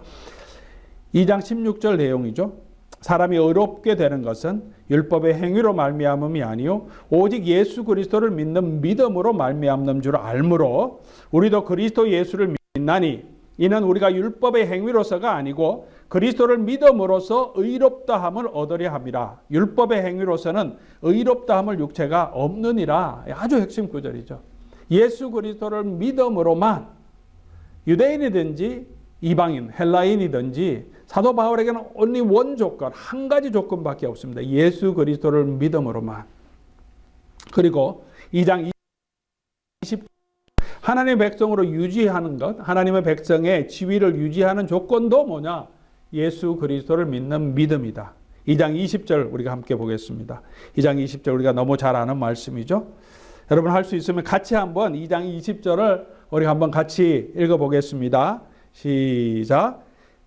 2장 16절 내용이죠. 사람이 의롭게 되는 것은 율법의 행위로 말미암음이 아니요 오직 예수 그리스도를 믿는 믿음으로 말미암는 줄 알므로 우리도 그리스도 예수를 믿나니 이는 우리가 율법의 행위로서가 아니고 그리스도를 믿음으로써 의롭다함을 얻으려 함이라. 율법의 행위로서는 의롭다함을 육체가 없느니라. 아주 핵심 구절이죠. 예수 그리스도를 믿음으로만, 유대인이든지 이방인, 헬라인이든지 사도 바울에게는 only one 조건, 한 가지 조건밖에 없습니다. 예수 그리스도를 믿음으로만. 그리고 2장 20 하나님의 백성으로 유지하는 것, 하나님의 백성의 지위를 유지하는 조건도 뭐냐? 예수 그리스도를 믿는 믿음이다. 2장 20절 우리가 함께 보겠습니다. 2장 20절 우리가 너무 잘 아는 말씀이죠. 여러분 할 수 있으면 같이 한번 2장 20절을 우리 한번 같이 읽어보겠습니다. 시작.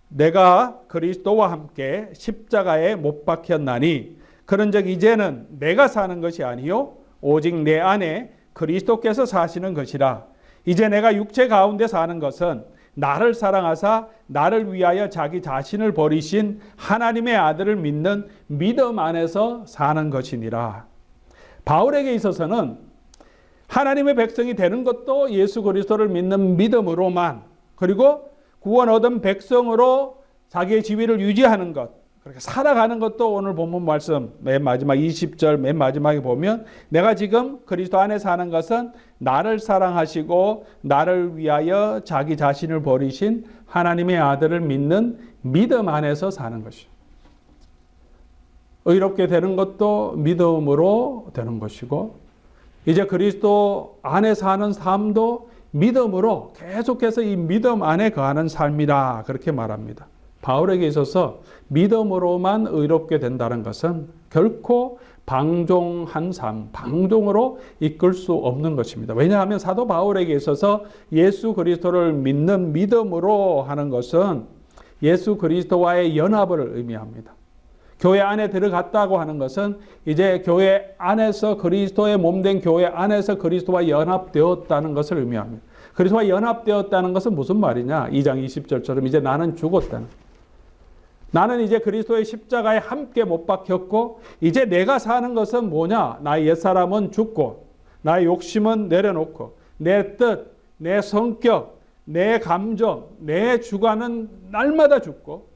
내가 그리스도와 함께 십자가에 못 박혔나니 그런즉 이제는 내가 사는 것이 아니요 오직 내 안에 그리스도께서 사시는 것이라. 이제 내가 육체 가운데 사는 것은 나를 사랑하사 나를 위하여 자기 자신을 버리신 하나님의 아들을 믿는 믿음 안에서 사는 것이니라. 바울에게 있어서는 하나님의 백성이 되는 것도 예수 그리스도를 믿는 믿음으로만, 그리고 구원 얻은 백성으로 자기의 지위를 유지하는 것, 그렇게 살아가는 것도 오늘 본문 말씀 맨 마지막 20절 맨 마지막에 보면 내가 지금 그리스도 안에 사는 것은 나를 사랑하시고 나를 위하여 자기 자신을 버리신 하나님의 아들을 믿는 믿음 안에서 사는 것이죠. 의롭게 되는 것도 믿음으로 되는 것이고, 이제 그리스도 안에 사는 삶도 믿음으로 계속해서 이 믿음 안에 거하는 삶이라 그렇게 말합니다. 바울에게 있어서 믿음으로만 의롭게 된다는 것은 결코 방종한 삶, 방종으로 이끌 수 없는 것입니다. 왜냐하면 사도 바울에게 있어서 예수 그리스도를 믿는 믿음으로 하는 것은 예수 그리스도와의 연합을 의미합니다. 교회 안에 들어갔다고 하는 것은 이제 교회 안에서 그리스도의 몸된 교회 안에서 그리스도와 연합되었다는 것을 의미합니다. 그리스도와 연합되었다는 것은 무슨 말이냐? 2장 20절처럼 이제 나는 죽었다는, 나는 이제 그리스도의 십자가에 함께 못 박혔고 이제 내가 사는 것은 뭐냐? 나의 옛사람은 죽고 나의 욕심은 내려놓고 내 뜻, 내 성격, 내 감정, 내 주관은 날마다 죽고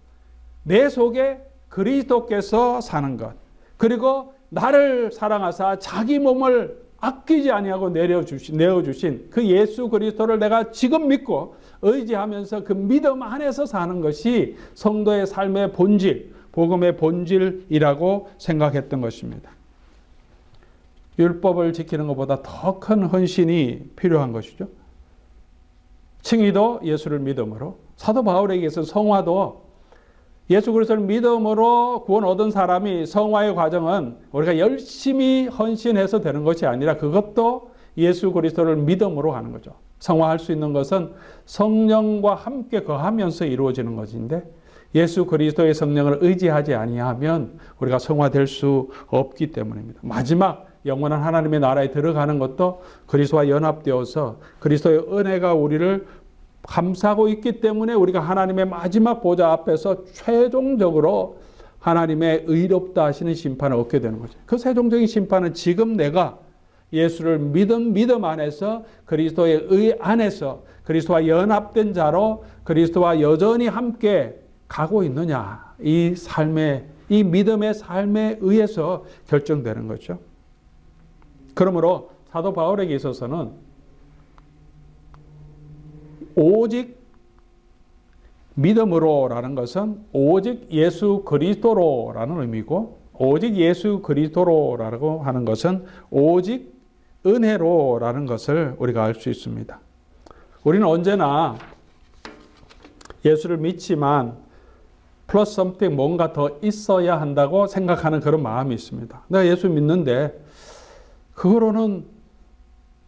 내 속에 그리스도께서 사는 것, 그리고 나를 사랑하사 자기 몸을 아끼지 아니하고 내어주신 그 예수 그리스도를 내가 지금 믿고 의지하면서 그 믿음 안에서 사는 것이 성도의 삶의 본질, 복음의 본질이라고 생각했던 것입니다. 율법을 지키는 것보다 더 큰 헌신이 필요한 것이죠. 칭의도 예수를 믿음으로, 사도 바울에게서 성화도 예수 그리스도를 믿음으로 구원 얻은 사람이 성화의 과정은 우리가 열심히 헌신해서 되는 것이 아니라 그것도 예수 그리스도를 믿음으로 하는 거죠. 성화할 수 있는 것은 성령과 함께 거하면서 이루어지는 것인데 예수 그리스도의 성령을 의지하지 아니하면 우리가 성화될 수 없기 때문입니다. 마지막 영원한 하나님의 나라에 들어가는 것도 그리스도와 연합되어서 그리스도의 은혜가 우리를 감싸고 있기 때문에 우리가 하나님의 마지막 보좌 앞에서 최종적으로 하나님의 의롭다 하시는 심판을 얻게 되는 거죠. 그 최종적인 심판은 지금 내가 예수를 믿음 안에서 그리스도의 의 안에서 그리스도와 연합된 자로 그리스도와 여전히 함께 가고 있느냐, 이 믿음의 삶에 의해서 결정되는 거죠. 그러므로 사도 바울에게 있어서는 오직 믿음으로라는 것은 오직 예수 그리스도로라는 의미고, 오직 예수 그리스도로라고 하는 것은 오직 은혜로라는 것을 우리가 알 수 있습니다. 우리는 언제나 예수를 믿지만 플러스 something 뭔가 더 있어야 한다고 생각하는 그런 마음이 있습니다. 내가 예수 믿는데 그거로는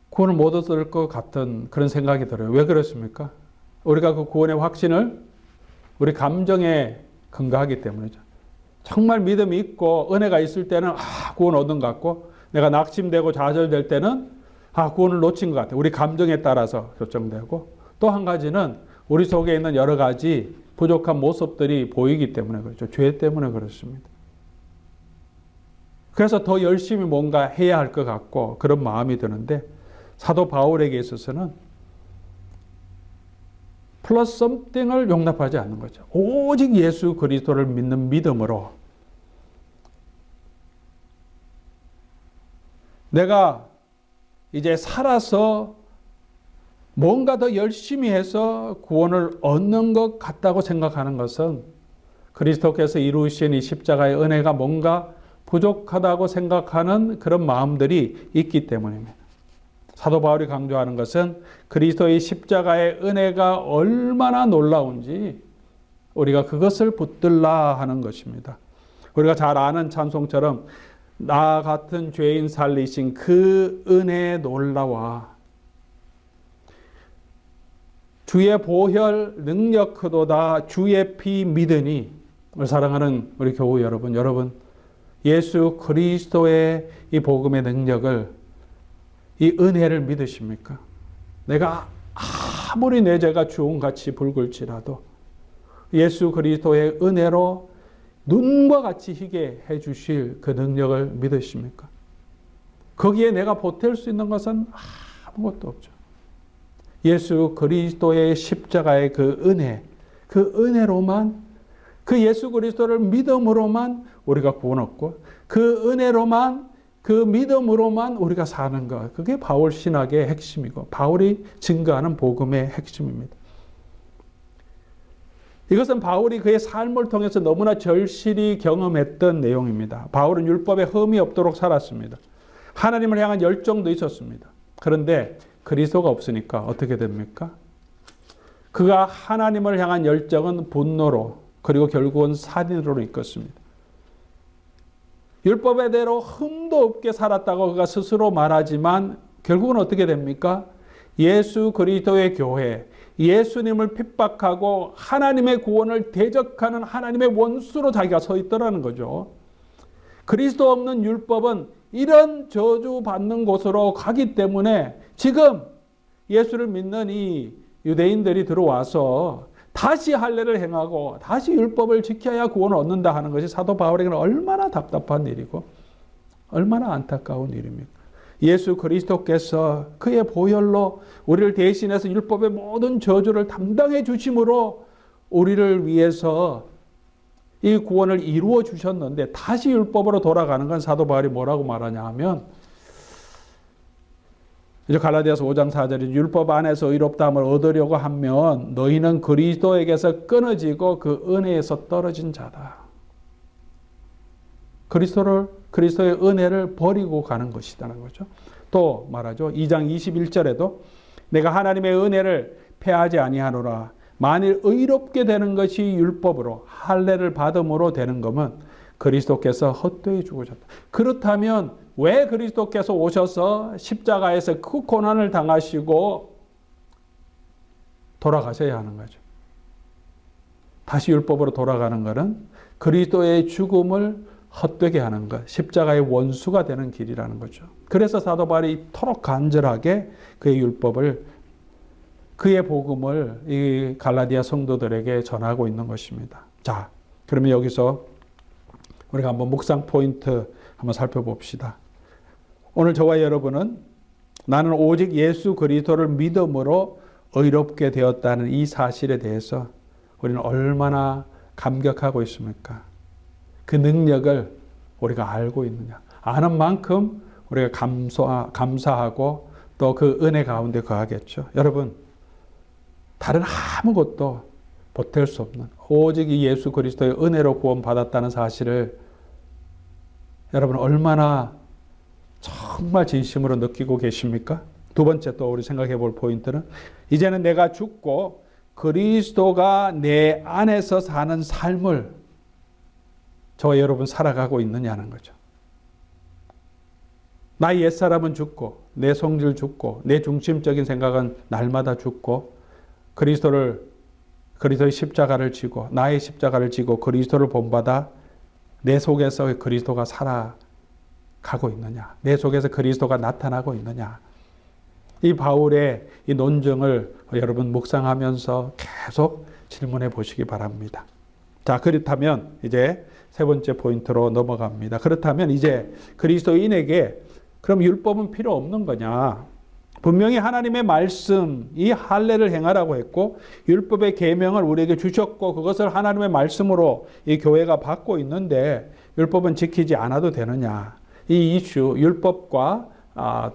구원을 못 얻을 것 같은 그런 생각이 들어요. 왜 그렇습니까? 우리가 그 구원의 확신을 우리 감정에 근거하기 때문이죠. 정말 믿음이 있고 은혜가 있을 때는 구원 얻은 것 같고, 내가 낙심되고 좌절될 때는 구원을 놓친 것 같아요. 우리 감정에 따라서 결정되고, 또 한 가지는 우리 속에 있는 여러 가지 부족한 모습들이 보이기 때문에 그렇죠. 죄 때문에 그렇습니다. 그래서 더 열심히 뭔가 해야 할 것 같고 그런 마음이 드는데, 사도 바울에게 있어서는 플러스 썸띵을 용납하지 않는 거죠. 오직 예수 그리스도를 믿는 믿음으로 내가 이제 살아서 뭔가 더 열심히 해서 구원을 얻는 것 같다고 생각하는 것은 그리스도께서 이루신 이 십자가의 은혜가 뭔가 부족하다고 생각하는 그런 마음들이 있기 때문입니다. 사도 바울이 강조하는 것은 그리스도의 십자가의 은혜가 얼마나 놀라운지 우리가 그것을 붙들라 하는 것입니다. 우리가 잘 아는 찬송처럼 나 같은 죄인 살리신 그 은혜의 놀라와 주의 보혈 능력 크도다 주의 피 믿으니. 사랑하는 우리 교우 여러분 예수 그리스도의 이 복음의 능력을, 이 은혜를 믿으십니까? 내가 아무리 내 죄가 주홍같이 붉을지라도 예수 그리스도의 은혜로 눈과 같이 희게 해주실 그 능력을 믿으십니까? 거기에 내가 보탤 수 있는 것은 아무것도 없죠. 예수 그리스도의 십자가의 그 은혜, 그 은혜로만, 그 예수 그리스도를 믿음으로만 우리가 구원 얻고 그 은혜로만, 그 믿음으로만 우리가 사는 것, 그게 바울 신학의 핵심이고 바울이 증거하는 복음의 핵심입니다. 이것은 바울이 그의 삶을 통해서 너무나 절실히 경험했던 내용입니다. 바울은 율법에 흠이 없도록 살았습니다. 하나님을 향한 열정도 있었습니다. 그런데 그리스도가 없으니까 어떻게 됩니까? 그가 하나님을 향한 열정은 분노로, 그리고 결국은 살인으로 이끌었습니다. 율법의 대로 흠도 없게 살았다고 그가 스스로 말하지만 결국은 어떻게 됩니까? 예수 그리스도의 교회, 예수님을 핍박하고 하나님의 구원을 대적하는 하나님의 원수로 자기가 서 있더라는 거죠. 그리스도 없는 율법은 이런 저주받는 곳으로 가기 때문에 지금 예수를 믿는 이 유대인들이 들어와서 다시 할례를 행하고 다시 율법을 지켜야 구원을 얻는다 하는 것이 사도 바울에게는 얼마나 답답한 일이고 얼마나 안타까운 일입니까? 예수 그리스도께서 그의 보혈로 우리를 대신해서 율법의 모든 저주를 담당해 주심으로 우리를 위해서 이 구원을 이루어 주셨는데 다시 율법으로 돌아가는 건 사도 바울이 뭐라고 말하냐 하면 이제 갈라디아서 5장 4절에 율법 안에서 의롭다함을 얻으려고 하면 너희는 그리스도에게서 끊어지고 그 은혜에서 떨어진 자다. 그리스도의 은혜를 버리고 가는 것이라는 거죠. 또 말하죠. 2장 21절에도 내가 하나님의 은혜를 패하지 아니하노라. 만일 의롭게 되는 것이 율법으로 할례를 받음으로 되는 것은 그리스도께서 헛되이 죽으셨다. 그렇다면 왜 그리스도께서 오셔서 십자가에서 그 고난을 당하시고 돌아가셔야 하는 거죠. 다시 율법으로 돌아가는 것은 그리스도의 죽음을 헛되게 하는 것, 십자가의 원수가 되는 길이라는 거죠. 그래서 사도 바울이 이토록 간절하게 그의 율법을, 그의 복음을 이 갈라디아 성도들에게 전하고 있는 것입니다. 자, 그러면 여기서 우리가 한번 묵상 포인트 한번 살펴봅시다. 오늘 저와 여러분은 나는 오직 예수 그리스도를 믿음으로 의롭게 되었다는 이 사실에 대해서 우리는 얼마나 감격하고 있습니까? 그 능력을 우리가 알고 있느냐. 아는 만큼 우리가 감사하고 또 그 은혜 가운데 거하겠죠. 여러분, 다른 아무것도 보탤 수 없는 오직 이 예수 그리스도의 은혜로 구원받았다는 사실을 여러분 얼마나 정말 진심으로 느끼고 계십니까? 두 번째 또 우리 생각해 볼 포인트는 이제는 내가 죽고 그리스도가 내 안에서 사는 삶을 저와 여러분 살아가고 있느냐는 거죠. 나의 옛사람은 죽고 내 성질 죽고 내 중심적인 생각은 날마다 죽고 그리스도의 십자가를 지고 나의 십자가를 지고 그리스도를 본받아 내 속에서 그리스도가 살아가고 있느냐, 내 속에서 그리스도가 나타나고 있느냐, 이 바울의 이 논증을 여러분 묵상하면서 계속 질문해 보시기 바랍니다. 자, 그렇다면 이제 세 번째 포인트로 넘어갑니다. 그렇다면 이제 그리스도인에게 그럼 율법은 필요 없는 거냐? 분명히 하나님의 말씀, 이 할례를 행하라고 했고 율법의 계명을 우리에게 주셨고 그것을 하나님의 말씀으로 이 교회가 받고 있는데 율법은 지키지 않아도 되느냐? 이 이슈, 율법과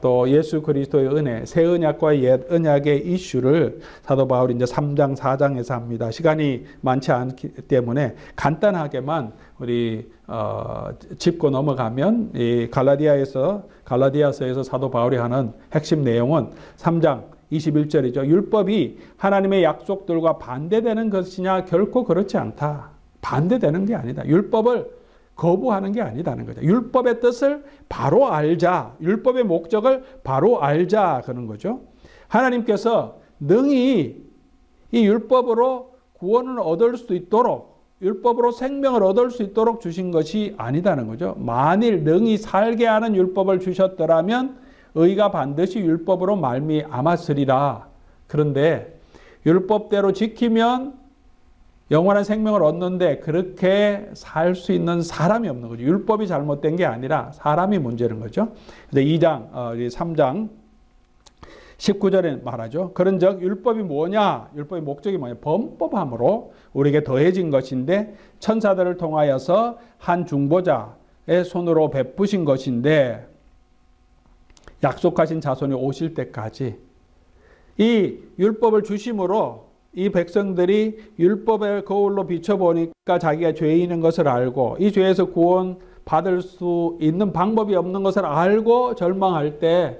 또 예수 그리스도의 은혜, 새 언약과 옛 언약의 이슈를 사도 바울이 이제 3장, 4장에서 합니다. 시간이 많지 않기 때문에 간단하게만 우리 짚고 넘어가면 이 갈라디아서에서 사도 바울이 하는 핵심 내용은 3장 21절이죠. 율법이 하나님의 약속들과 반대되는 것이냐? 결코 그렇지 않다. 반대되는 게 아니다. 율법을 거부하는 게 아니다는 거죠. 율법의 뜻을 바로 알자. 율법의 목적을 바로 알자. 그런 거죠. 하나님께서 능히 이 율법으로 구원을 얻을 수 있도록, 율법으로 생명을 얻을 수 있도록 주신 것이 아니다는 거죠. 만일 능히 살게 하는 율법을 주셨더라면 의가 반드시 율법으로 말미암았으리라. 그런데 율법대로 지키면 영원한 생명을 얻는데 그렇게 살 수 있는 사람이 없는 거죠. 율법이 잘못된 게 아니라 사람이 문제는 거죠. 3장 19절에 말하죠. 그런즉 율법이 뭐냐? 율법의 목적이 뭐냐? 범법함으로 우리에게 더해진 것인데 천사들을 통하여서 한 중보자의 손으로 베푸신 것인데 약속하신 자손이 오실 때까지 이 율법을 주심으로 이 백성들이 율법의 거울로 비춰보니까 자기가 죄인인 것을 알고 이 죄에서 구원 받을 수 있는 방법이 없는 것을 알고 절망할 때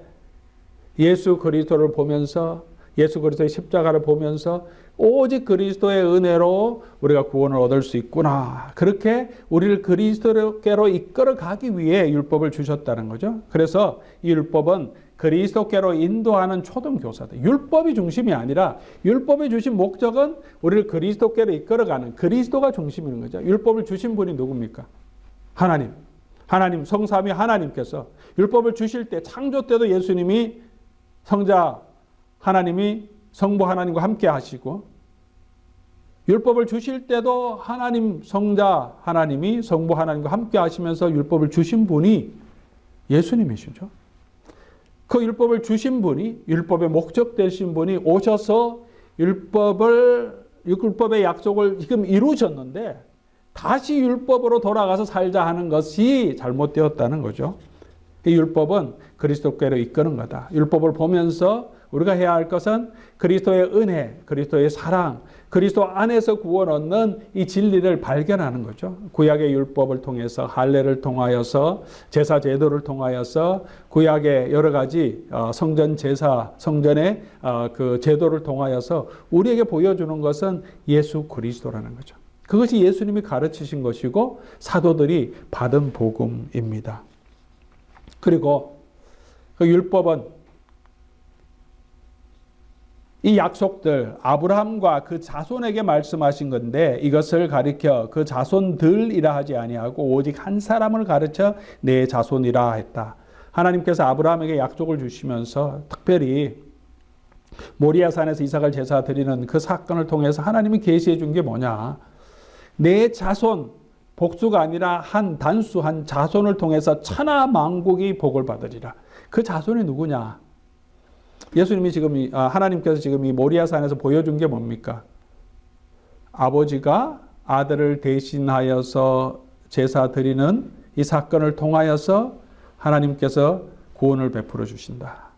예수 그리스도를 보면서 예수 그리스도의 십자가를 보면서 오직 그리스도의 은혜로 우리가 구원을 얻을 수 있구나. 그렇게 우리를 그리스도께로 이끌어 가기 위해 율법을 주셨다는 거죠. 그래서 이 율법은 그리스도께로 인도하는 초등교사다. 율법이 중심이 아니라 율법이 주신 목적은 우리를 그리스도께로 이끌어가는 그리스도가 중심인 거죠. 율법을 주신 분이 누굽니까? 하나님, 성삼위 하나님께서 율법을 주실 때 창조 때도 예수님이 성자 하나님이 성부 하나님과 함께 하시고 율법을 주실 때도 하나님 성자 하나님이 성부 하나님과 함께 하시면서 율법을 주신 분이 예수님이시죠. 그 율법을 주신 분이, 율법의 목적 되신 분이 오셔서 율법의 약속을 지금 이루셨는데 다시 율법으로 돌아가서 살자 하는 것이 잘못되었다는 거죠. 이 율법은 그리스도께로 이끄는 거다. 율법을 보면서 우리가 해야 할 것은 그리스도의 은혜, 그리스도의 사랑, 그리스도 안에서 구원 얻는 이 진리를 발견하는 거죠. 구약의 율법을 통해서, 할례를 통하여서, 제사 제도를 통하여서, 구약의 여러 가지 성전 제사, 성전의 그 제도를 통하여서 우리에게 보여주는 것은 예수 그리스도라는 거죠. 그것이 예수님이 가르치신 것이고 사도들이 받은 복음입니다. 그리고 그 율법은 이 약속들 아브라함과 그 자손에게 말씀하신 건데 이것을 가리켜 그 자손들이라 하지 아니하고 오직 한 사람을 가르쳐 내 자손이라 했다. 하나님께서 아브라함에게 약속을 주시면서 특별히 모리아산에서 이삭을 제사 드리는 그 사건을 통해서 하나님이 계시해 준 게 뭐냐? 내 자손, 복수가 아니라 한 단수, 한 자손을 통해서 천하 만국이 복을 받으리라. 그 자손이 누구냐? 예수님이 지금 하나님께서 지금 이 모리아산에서 보여준 게 뭡니까? 아버지가 아들을 대신하여서 제사 드리는 이 사건을 통하여서 하나님께서 구원을 베풀어 주신다.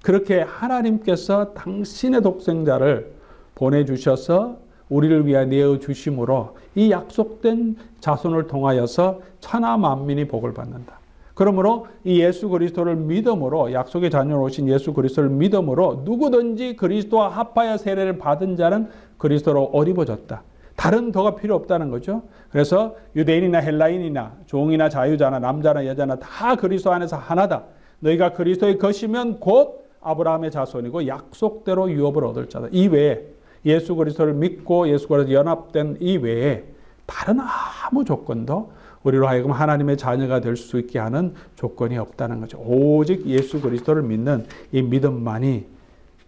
그렇게 하나님께서 당신의 독생자를 보내주셔서 우리를 위하여 내어주심으로 이 약속된 자손을 통하여서 천하 만민이 복을 받는다. 그러므로 이 예수 그리스도를 믿음으로 약속의 자녀로 오신 예수 그리스도를 믿음으로 누구든지 그리스도와 합하여 세례를 받은 자는 그리스도로 어리버졌다. 다른 더가 필요 없다는 거죠. 그래서 유대인이나 헬라인이나 종이나 자유자나 남자나 여자나 다 그리스도 안에서 하나다. 너희가 그리스도의 것이면 곧 아브라함의 자손이고 약속대로 유업을 얻을 자다. 이 외에 예수 그리스도를 믿고 예수 그리스도 연합된 이 외에 다른 아무 조건도 우리로 하여금 하나님의 자녀가 될 수 있게 하는 조건이 없다는 거죠. 오직 예수 그리스도를 믿는 이 믿음만이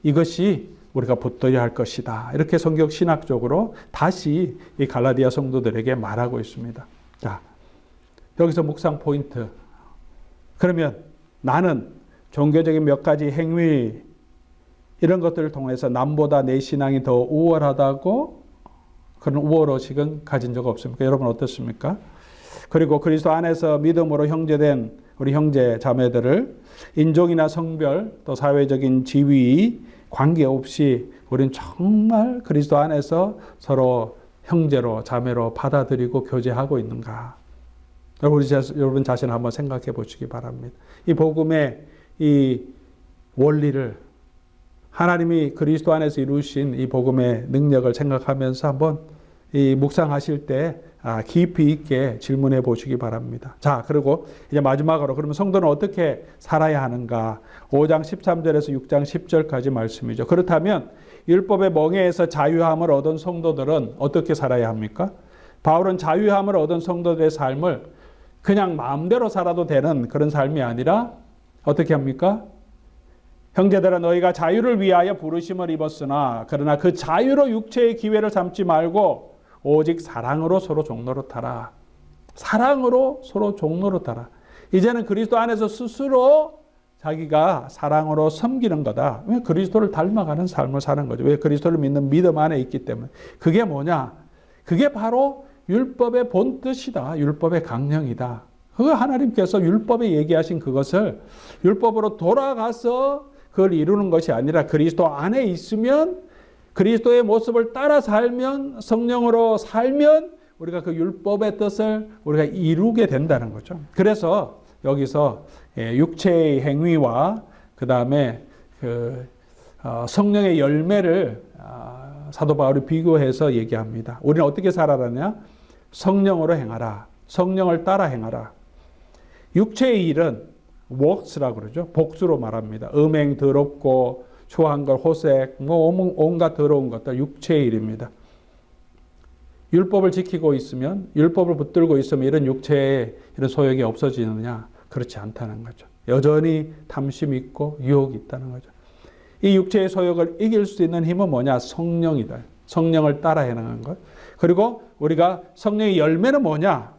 이것이 우리가 붙들어야 할 것이다. 이렇게 성경 신학적으로 다시 이 갈라디아 성도들에게 말하고 있습니다. 자, 여기서 묵상 포인트. 그러면 나는 종교적인 몇 가지 행위 이런 것들을 통해서 남보다 내 신앙이 더 우월하다고 그런 우월의식은 가진 적 없습니까? 여러분 어떻습니까? 그리고 그리스도 안에서 믿음으로 형제된 우리 형제 자매들을 인종이나 성별 또 사회적인 지위 관계없이 우리는 정말 그리스도 안에서 서로 형제로 자매로 받아들이고 교제하고 있는가? 여러분 자신을 한번 생각해 보시기 바랍니다. 이 복음의 이 원리를 하나님이 그리스도 안에서 이루신 이 복음의 능력을 생각하면서 한번 이 묵상하실 때 깊이 있게 질문해 보시기 바랍니다. 자, 그리고 이제 마지막으로 그러면 성도는 어떻게 살아야 하는가? 5장 13절에서 6장 10절까지 말씀이죠. 그렇다면 율법의 멍에에서 자유함을 얻은 성도들은 어떻게 살아야 합니까? 바울은 자유함을 얻은 성도들의 삶을 그냥 마음대로 살아도 되는 그런 삶이 아니라 어떻게 합니까? 형제들아 너희가 자유를 위하여 부르심을 입었으나 그러나 그 자유로 육체의 기회를 삼지 말고 오직 사랑으로 서로 종노릇하라. 사랑으로 서로 종노릇하라. 이제는 그리스도 안에서 스스로 자기가 사랑으로 섬기는 거다. 왜? 그리스도를 닮아가는 삶을 사는 거죠. 왜? 그리스도를 믿는 믿음 안에 있기 때문에. 그게 뭐냐? 그게 바로 율법의 본뜻이다. 율법의 강령이다. 그거 하나님께서 율법에 얘기하신 그것을 율법으로 돌아가서 그걸 이루는 것이 아니라 그리스도 안에 있으면 그리스도의 모습을 따라 살면 성령으로 살면 우리가 그 율법의 뜻을 우리가 이루게 된다는 거죠. 그래서 여기서 육체의 행위와 그 다음에 성령의 열매를 사도 바울이 비교해서 얘기합니다. 우리는 어떻게 살아라냐? 성령으로 행하라. 성령을 따라 행하라. 육체의 일은 works라고 그러죠. 복수로 말합니다. 음행, 더럽고 추한 것, 호색, 온갖 더러운 것들 육체의 일입니다. 율법을 지키고 있으면, 율법을 붙들고 있으면 이런 육체의 이런 소욕이 없어지느냐? 그렇지 않다는 거죠. 여전히 탐심이 있고 유혹이 있다는 거죠. 이 육체의 소욕을 이길 수 있는 힘은 뭐냐? 성령이다. 성령을 따라 행하는 것. 그리고 우리가 성령의 열매는 뭐냐?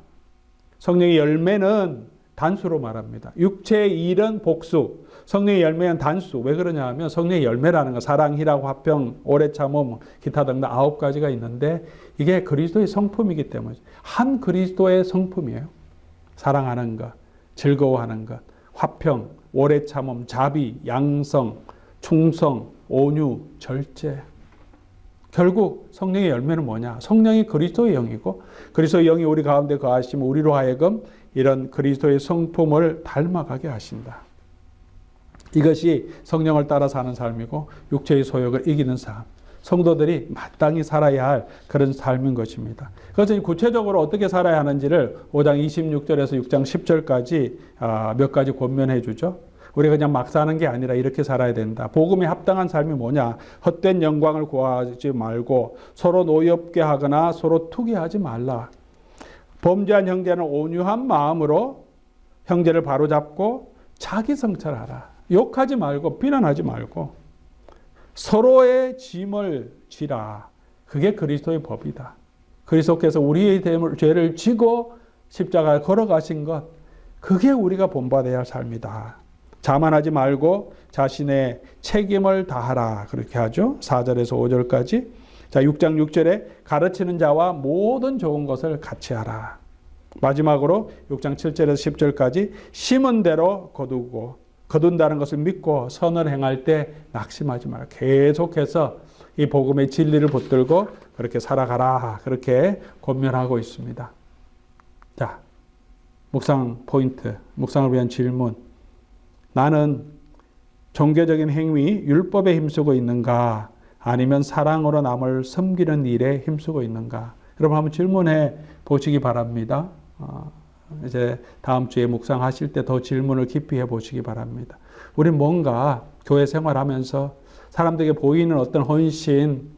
성령의 열매는 단수로 말합니다. 육체의 일은 복수, 성령의 열매는 단수. 왜 그러냐 하면 성령의 열매라는 건 사랑, 희락, 화평, 오래 참음, 기타 등등 9가지가 있는데 이게 그리스도의 성품이기 때문에 한 그리스도의 성품이에요. 사랑하는 것, 즐거워하는 것, 화평, 오래 참음, 자비, 양성, 충성, 온유, 절제. 결국 성령의 열매는 뭐냐? 성령이 그리스도의 영이고 그리스도의 영이 우리 가운데 거하시면 우리로 하여금 이런 그리스도의 성품을 닮아가게 하신다. 이것이 성령을 따라 사는 삶이고 육체의 소욕을 이기는 삶. 성도들이 마땅히 살아야 할 그런 삶인 것입니다. 그래서 구체적으로 어떻게 살아야 하는지를 5장 26절에서 6장 10절까지 몇 가지 권면해 주죠. 우리가 그냥 막 사는 게 아니라 이렇게 살아야 된다. 복음에 합당한 삶이 뭐냐? 헛된 영광을 구하지 말고 서로 노엽게 하거나 서로 투기하지 말라. 범죄한 형제는 온유한 마음으로 형제를 바로잡고 자기 성찰하라. 욕하지 말고 비난하지 말고 서로의 짐을 지라. 그게 그리스도의 법이다. 그리스도께서 우리의 죄를 지고 십자가에 걸어가신 것, 그게 우리가 본받아야 할 삶이다. 자만하지 말고 자신의 책임을 다하라. 그렇게 하죠. 4절에서 5절까지. 자, 6장 6절에 가르치는 자와 모든 좋은 것을 같이 하라. 마지막으로 6장 7절에서 10절까지 심은 대로 거둔다는 것을 믿고 선을 행할 때 낙심하지 마라. 계속해서 이 복음의 진리를 붙들고 그렇게 살아가라. 그렇게 권면하고 있습니다. 자, 묵상 포인트, 묵상을 위한 질문. 나는 종교적인 행위, 율법에 힘쓰고 있는가? 아니면 사랑으로 남을 섬기는 일에 힘쓰고 있는가? 여러분 한번 질문해 보시기 바랍니다. 이제 다음 주에 묵상하실 때 더 질문을 깊이 해보시기 바랍니다. 우리 뭔가 교회 생활하면서 사람들에게 보이는 어떤 헌신,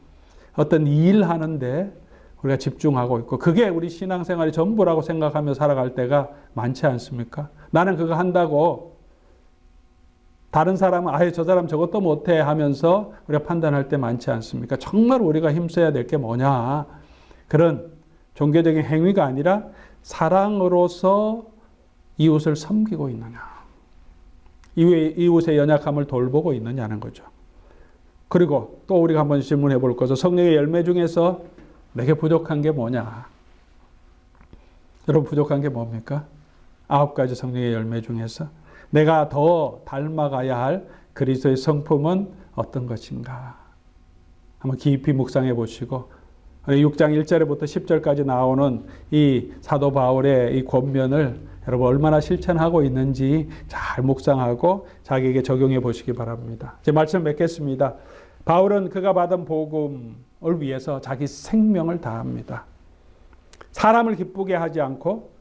어떤 일하는데 우리가 집중하고 있고 그게 우리 신앙생활이 전부라고 생각하며 살아갈 때가 많지 않습니까? 나는 그거 한다고 다른 사람은 아예 저 사람 저것도 못해 하면서 우리가 판단할 때 많지 않습니까? 정말 우리가 힘써야 될 게 뭐냐? 그런 종교적인 행위가 아니라 사랑으로서 이웃을 섬기고 있느냐. 이웃의 연약함을 돌보고 있느냐는 거죠. 그리고 또 우리가 한번 질문해 볼 것은 성령의 열매 중에서 내게 부족한 게 뭐냐. 여러분 부족한 게 뭡니까? 9가지 성령의 열매 중에서 내가 더 닮아가야 할 그리스도의 성품은 어떤 것인가. 한번 깊이 묵상해 보시고 6장 1절부터 10절까지 나오는 이 사도 바울의 이 권면을 여러분 얼마나 실천하고 있는지 잘 묵상하고 자기에게 적용해 보시기 바랍니다. 제 말씀 맺겠습니다. 바울은 그가 받은 복음을 위해서 자기 생명을 다합니다. 사람을 기쁘게 하지 않고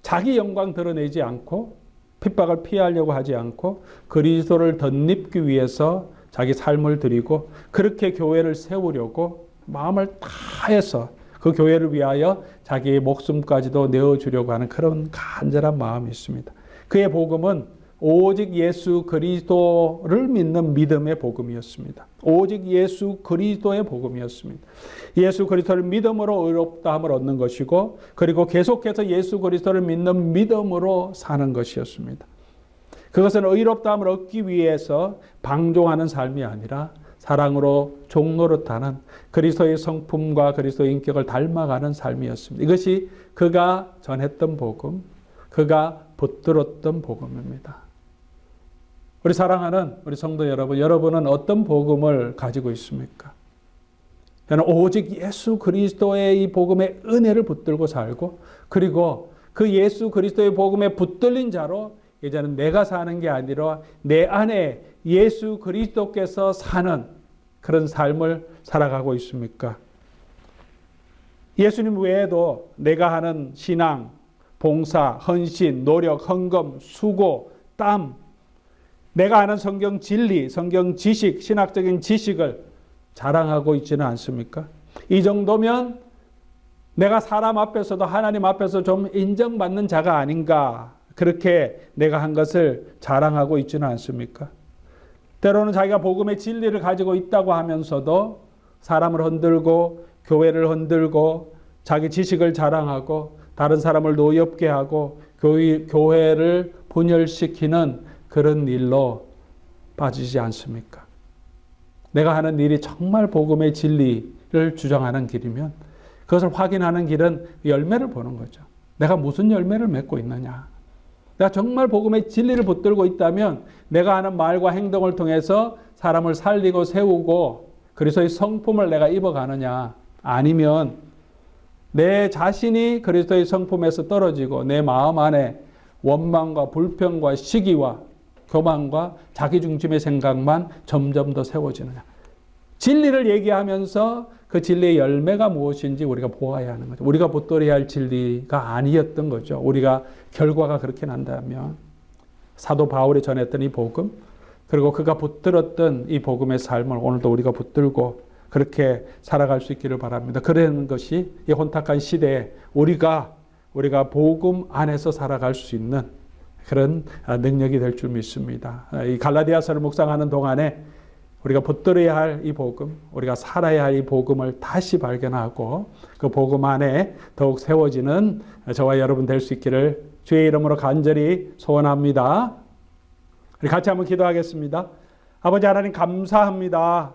자기 영광 드러내지 않고 핍박을 피하려고 하지 않고 그리스도를 덧입기 위해서 자기 삶을 드리고 그렇게 교회를 세우려고 마음을 다해서 그 교회를 위하여 자기의 목숨까지도 내어주려고 하는 그런 간절한 마음이 있습니다. 그의 복음은 오직 예수 그리스도를 믿는 믿음의 복음이었습니다. 오직 예수 그리스도의 복음이었습니다. 예수 그리스도를 믿음으로 의롭다함을 얻는 것이고 그리고 계속해서 예수 그리스도를 믿는 믿음으로 사는 것이었습니다. 그것은 의롭다함을 얻기 위해서 방종하는 삶이 아니라 사랑으로 종노릇하는 그리스도의 성품과 그리스도의 인격을 닮아가는 삶이었습니다. 이것이 그가 전했던 복음, 그가 붙들었던 복음입니다. 우리 사랑하는 우리 성도 여러분, 여러분은 어떤 복음을 가지고 있습니까? 저는 오직 예수 그리스도의 이 복음의 은혜를 붙들고 살고 그리고 그 예수 그리스도의 복음에 붙들린 자로 이제는 내가 사는 게 아니라 내 안에 예수 그리스도께서 사는 그런 삶을 살아가고 있습니까? 예수님 외에도 내가 하는 신앙, 봉사, 헌신, 노력, 헌금, 수고, 땀, 내가 아는 성경 진리, 성경 지식, 신학적인 지식을 자랑하고 있지는 않습니까? 이 정도면 내가 사람 앞에서도 하나님 앞에서 좀 인정받는 자가 아닌가, 그렇게 내가 한 것을 자랑하고 있지는 않습니까? 때로는 자기가 복음의 진리를 가지고 있다고 하면서도 사람을 흔들고 교회를 흔들고 자기 지식을 자랑하고 다른 사람을 노엽게 하고 교회를 분열시키는 그런 일로 빠지지 않습니까? 내가 하는 일이 정말 복음의 진리를 주장하는 길이면 그것을 확인하는 길은 열매를 보는 거죠. 내가 무슨 열매를 맺고 있느냐? 내가 정말 복음의 진리를 붙들고 있다면 내가 하는 말과 행동을 통해서 사람을 살리고 세우고 그리스도의 성품을 내가 입어가느냐, 아니면 내 자신이 그리스도의 성품에서 떨어지고 내 마음 안에 원망과 불평과 시기와 교만과 자기중심의 생각만 점점 더 세워지느냐. 진리를 얘기하면서 그 진리의 열매가 무엇인지 우리가 보아야 하는 거죠. 우리가 붙들어야 할 진리가 아니었던 거죠. 우리가 결과가 그렇게 난다면 사도 바울이 전했던 이 복음, 그리고 그가 붙들었던 이 복음의 삶을 오늘도 우리가 붙들고 그렇게 살아갈 수 있기를 바랍니다. 그런 것이 이 혼탁한 시대에 우리가 복음 안에서 살아갈 수 있는 그런 능력이 될 줄 믿습니다. 이 갈라디아서를 묵상하는 동안에 우리가 붙들어야 할 이 복음, 우리가 살아야 할 이 복음을 다시 발견하고 그 복음 안에 더욱 세워지는 저와 여러분 될 수 있기를 주의 이름으로 간절히 소원합니다. 우리 같이 한번 기도하겠습니다. 아버지 하나님 감사합니다.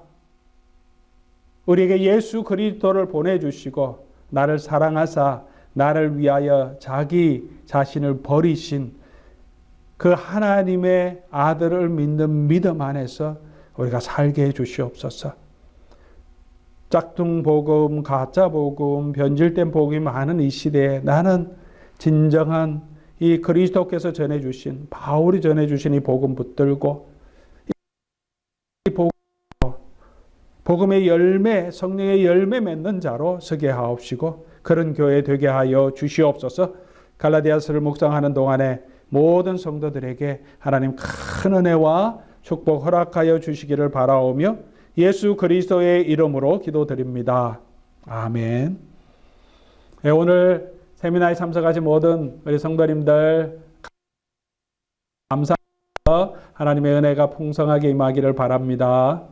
우리에게 예수 그리스도를 보내주시고 나를 사랑하사 나를 위하여 자기 자신을 버리신 그 하나님의 아들을 믿는 믿음 안에서 우리가 살게 해주시옵소서. 짝퉁 복음, 가짜 복음, 변질된 복음이 많은 이 시대에 나는 진정한 이 그리스도께서 전해주신, 바울이 전해주신 이 복음 붙들고 이 복음의 열매, 성령의 열매 맺는 자로 서게 하옵시고 그런 교회 되게 하여 주시옵소서. 갈라디아서를 묵상하는 동안에 모든 성도들에게 하나님 큰 은혜와 축복 허락하여 주시기를 바라오며 예수 그리스도의 이름으로 기도드립니다. 아멘. 네, 오늘 세미나에 참석하신 모든 우리 성도님들 감사합니다. 하나님의 은혜가 풍성하게 임하기를 바랍니다.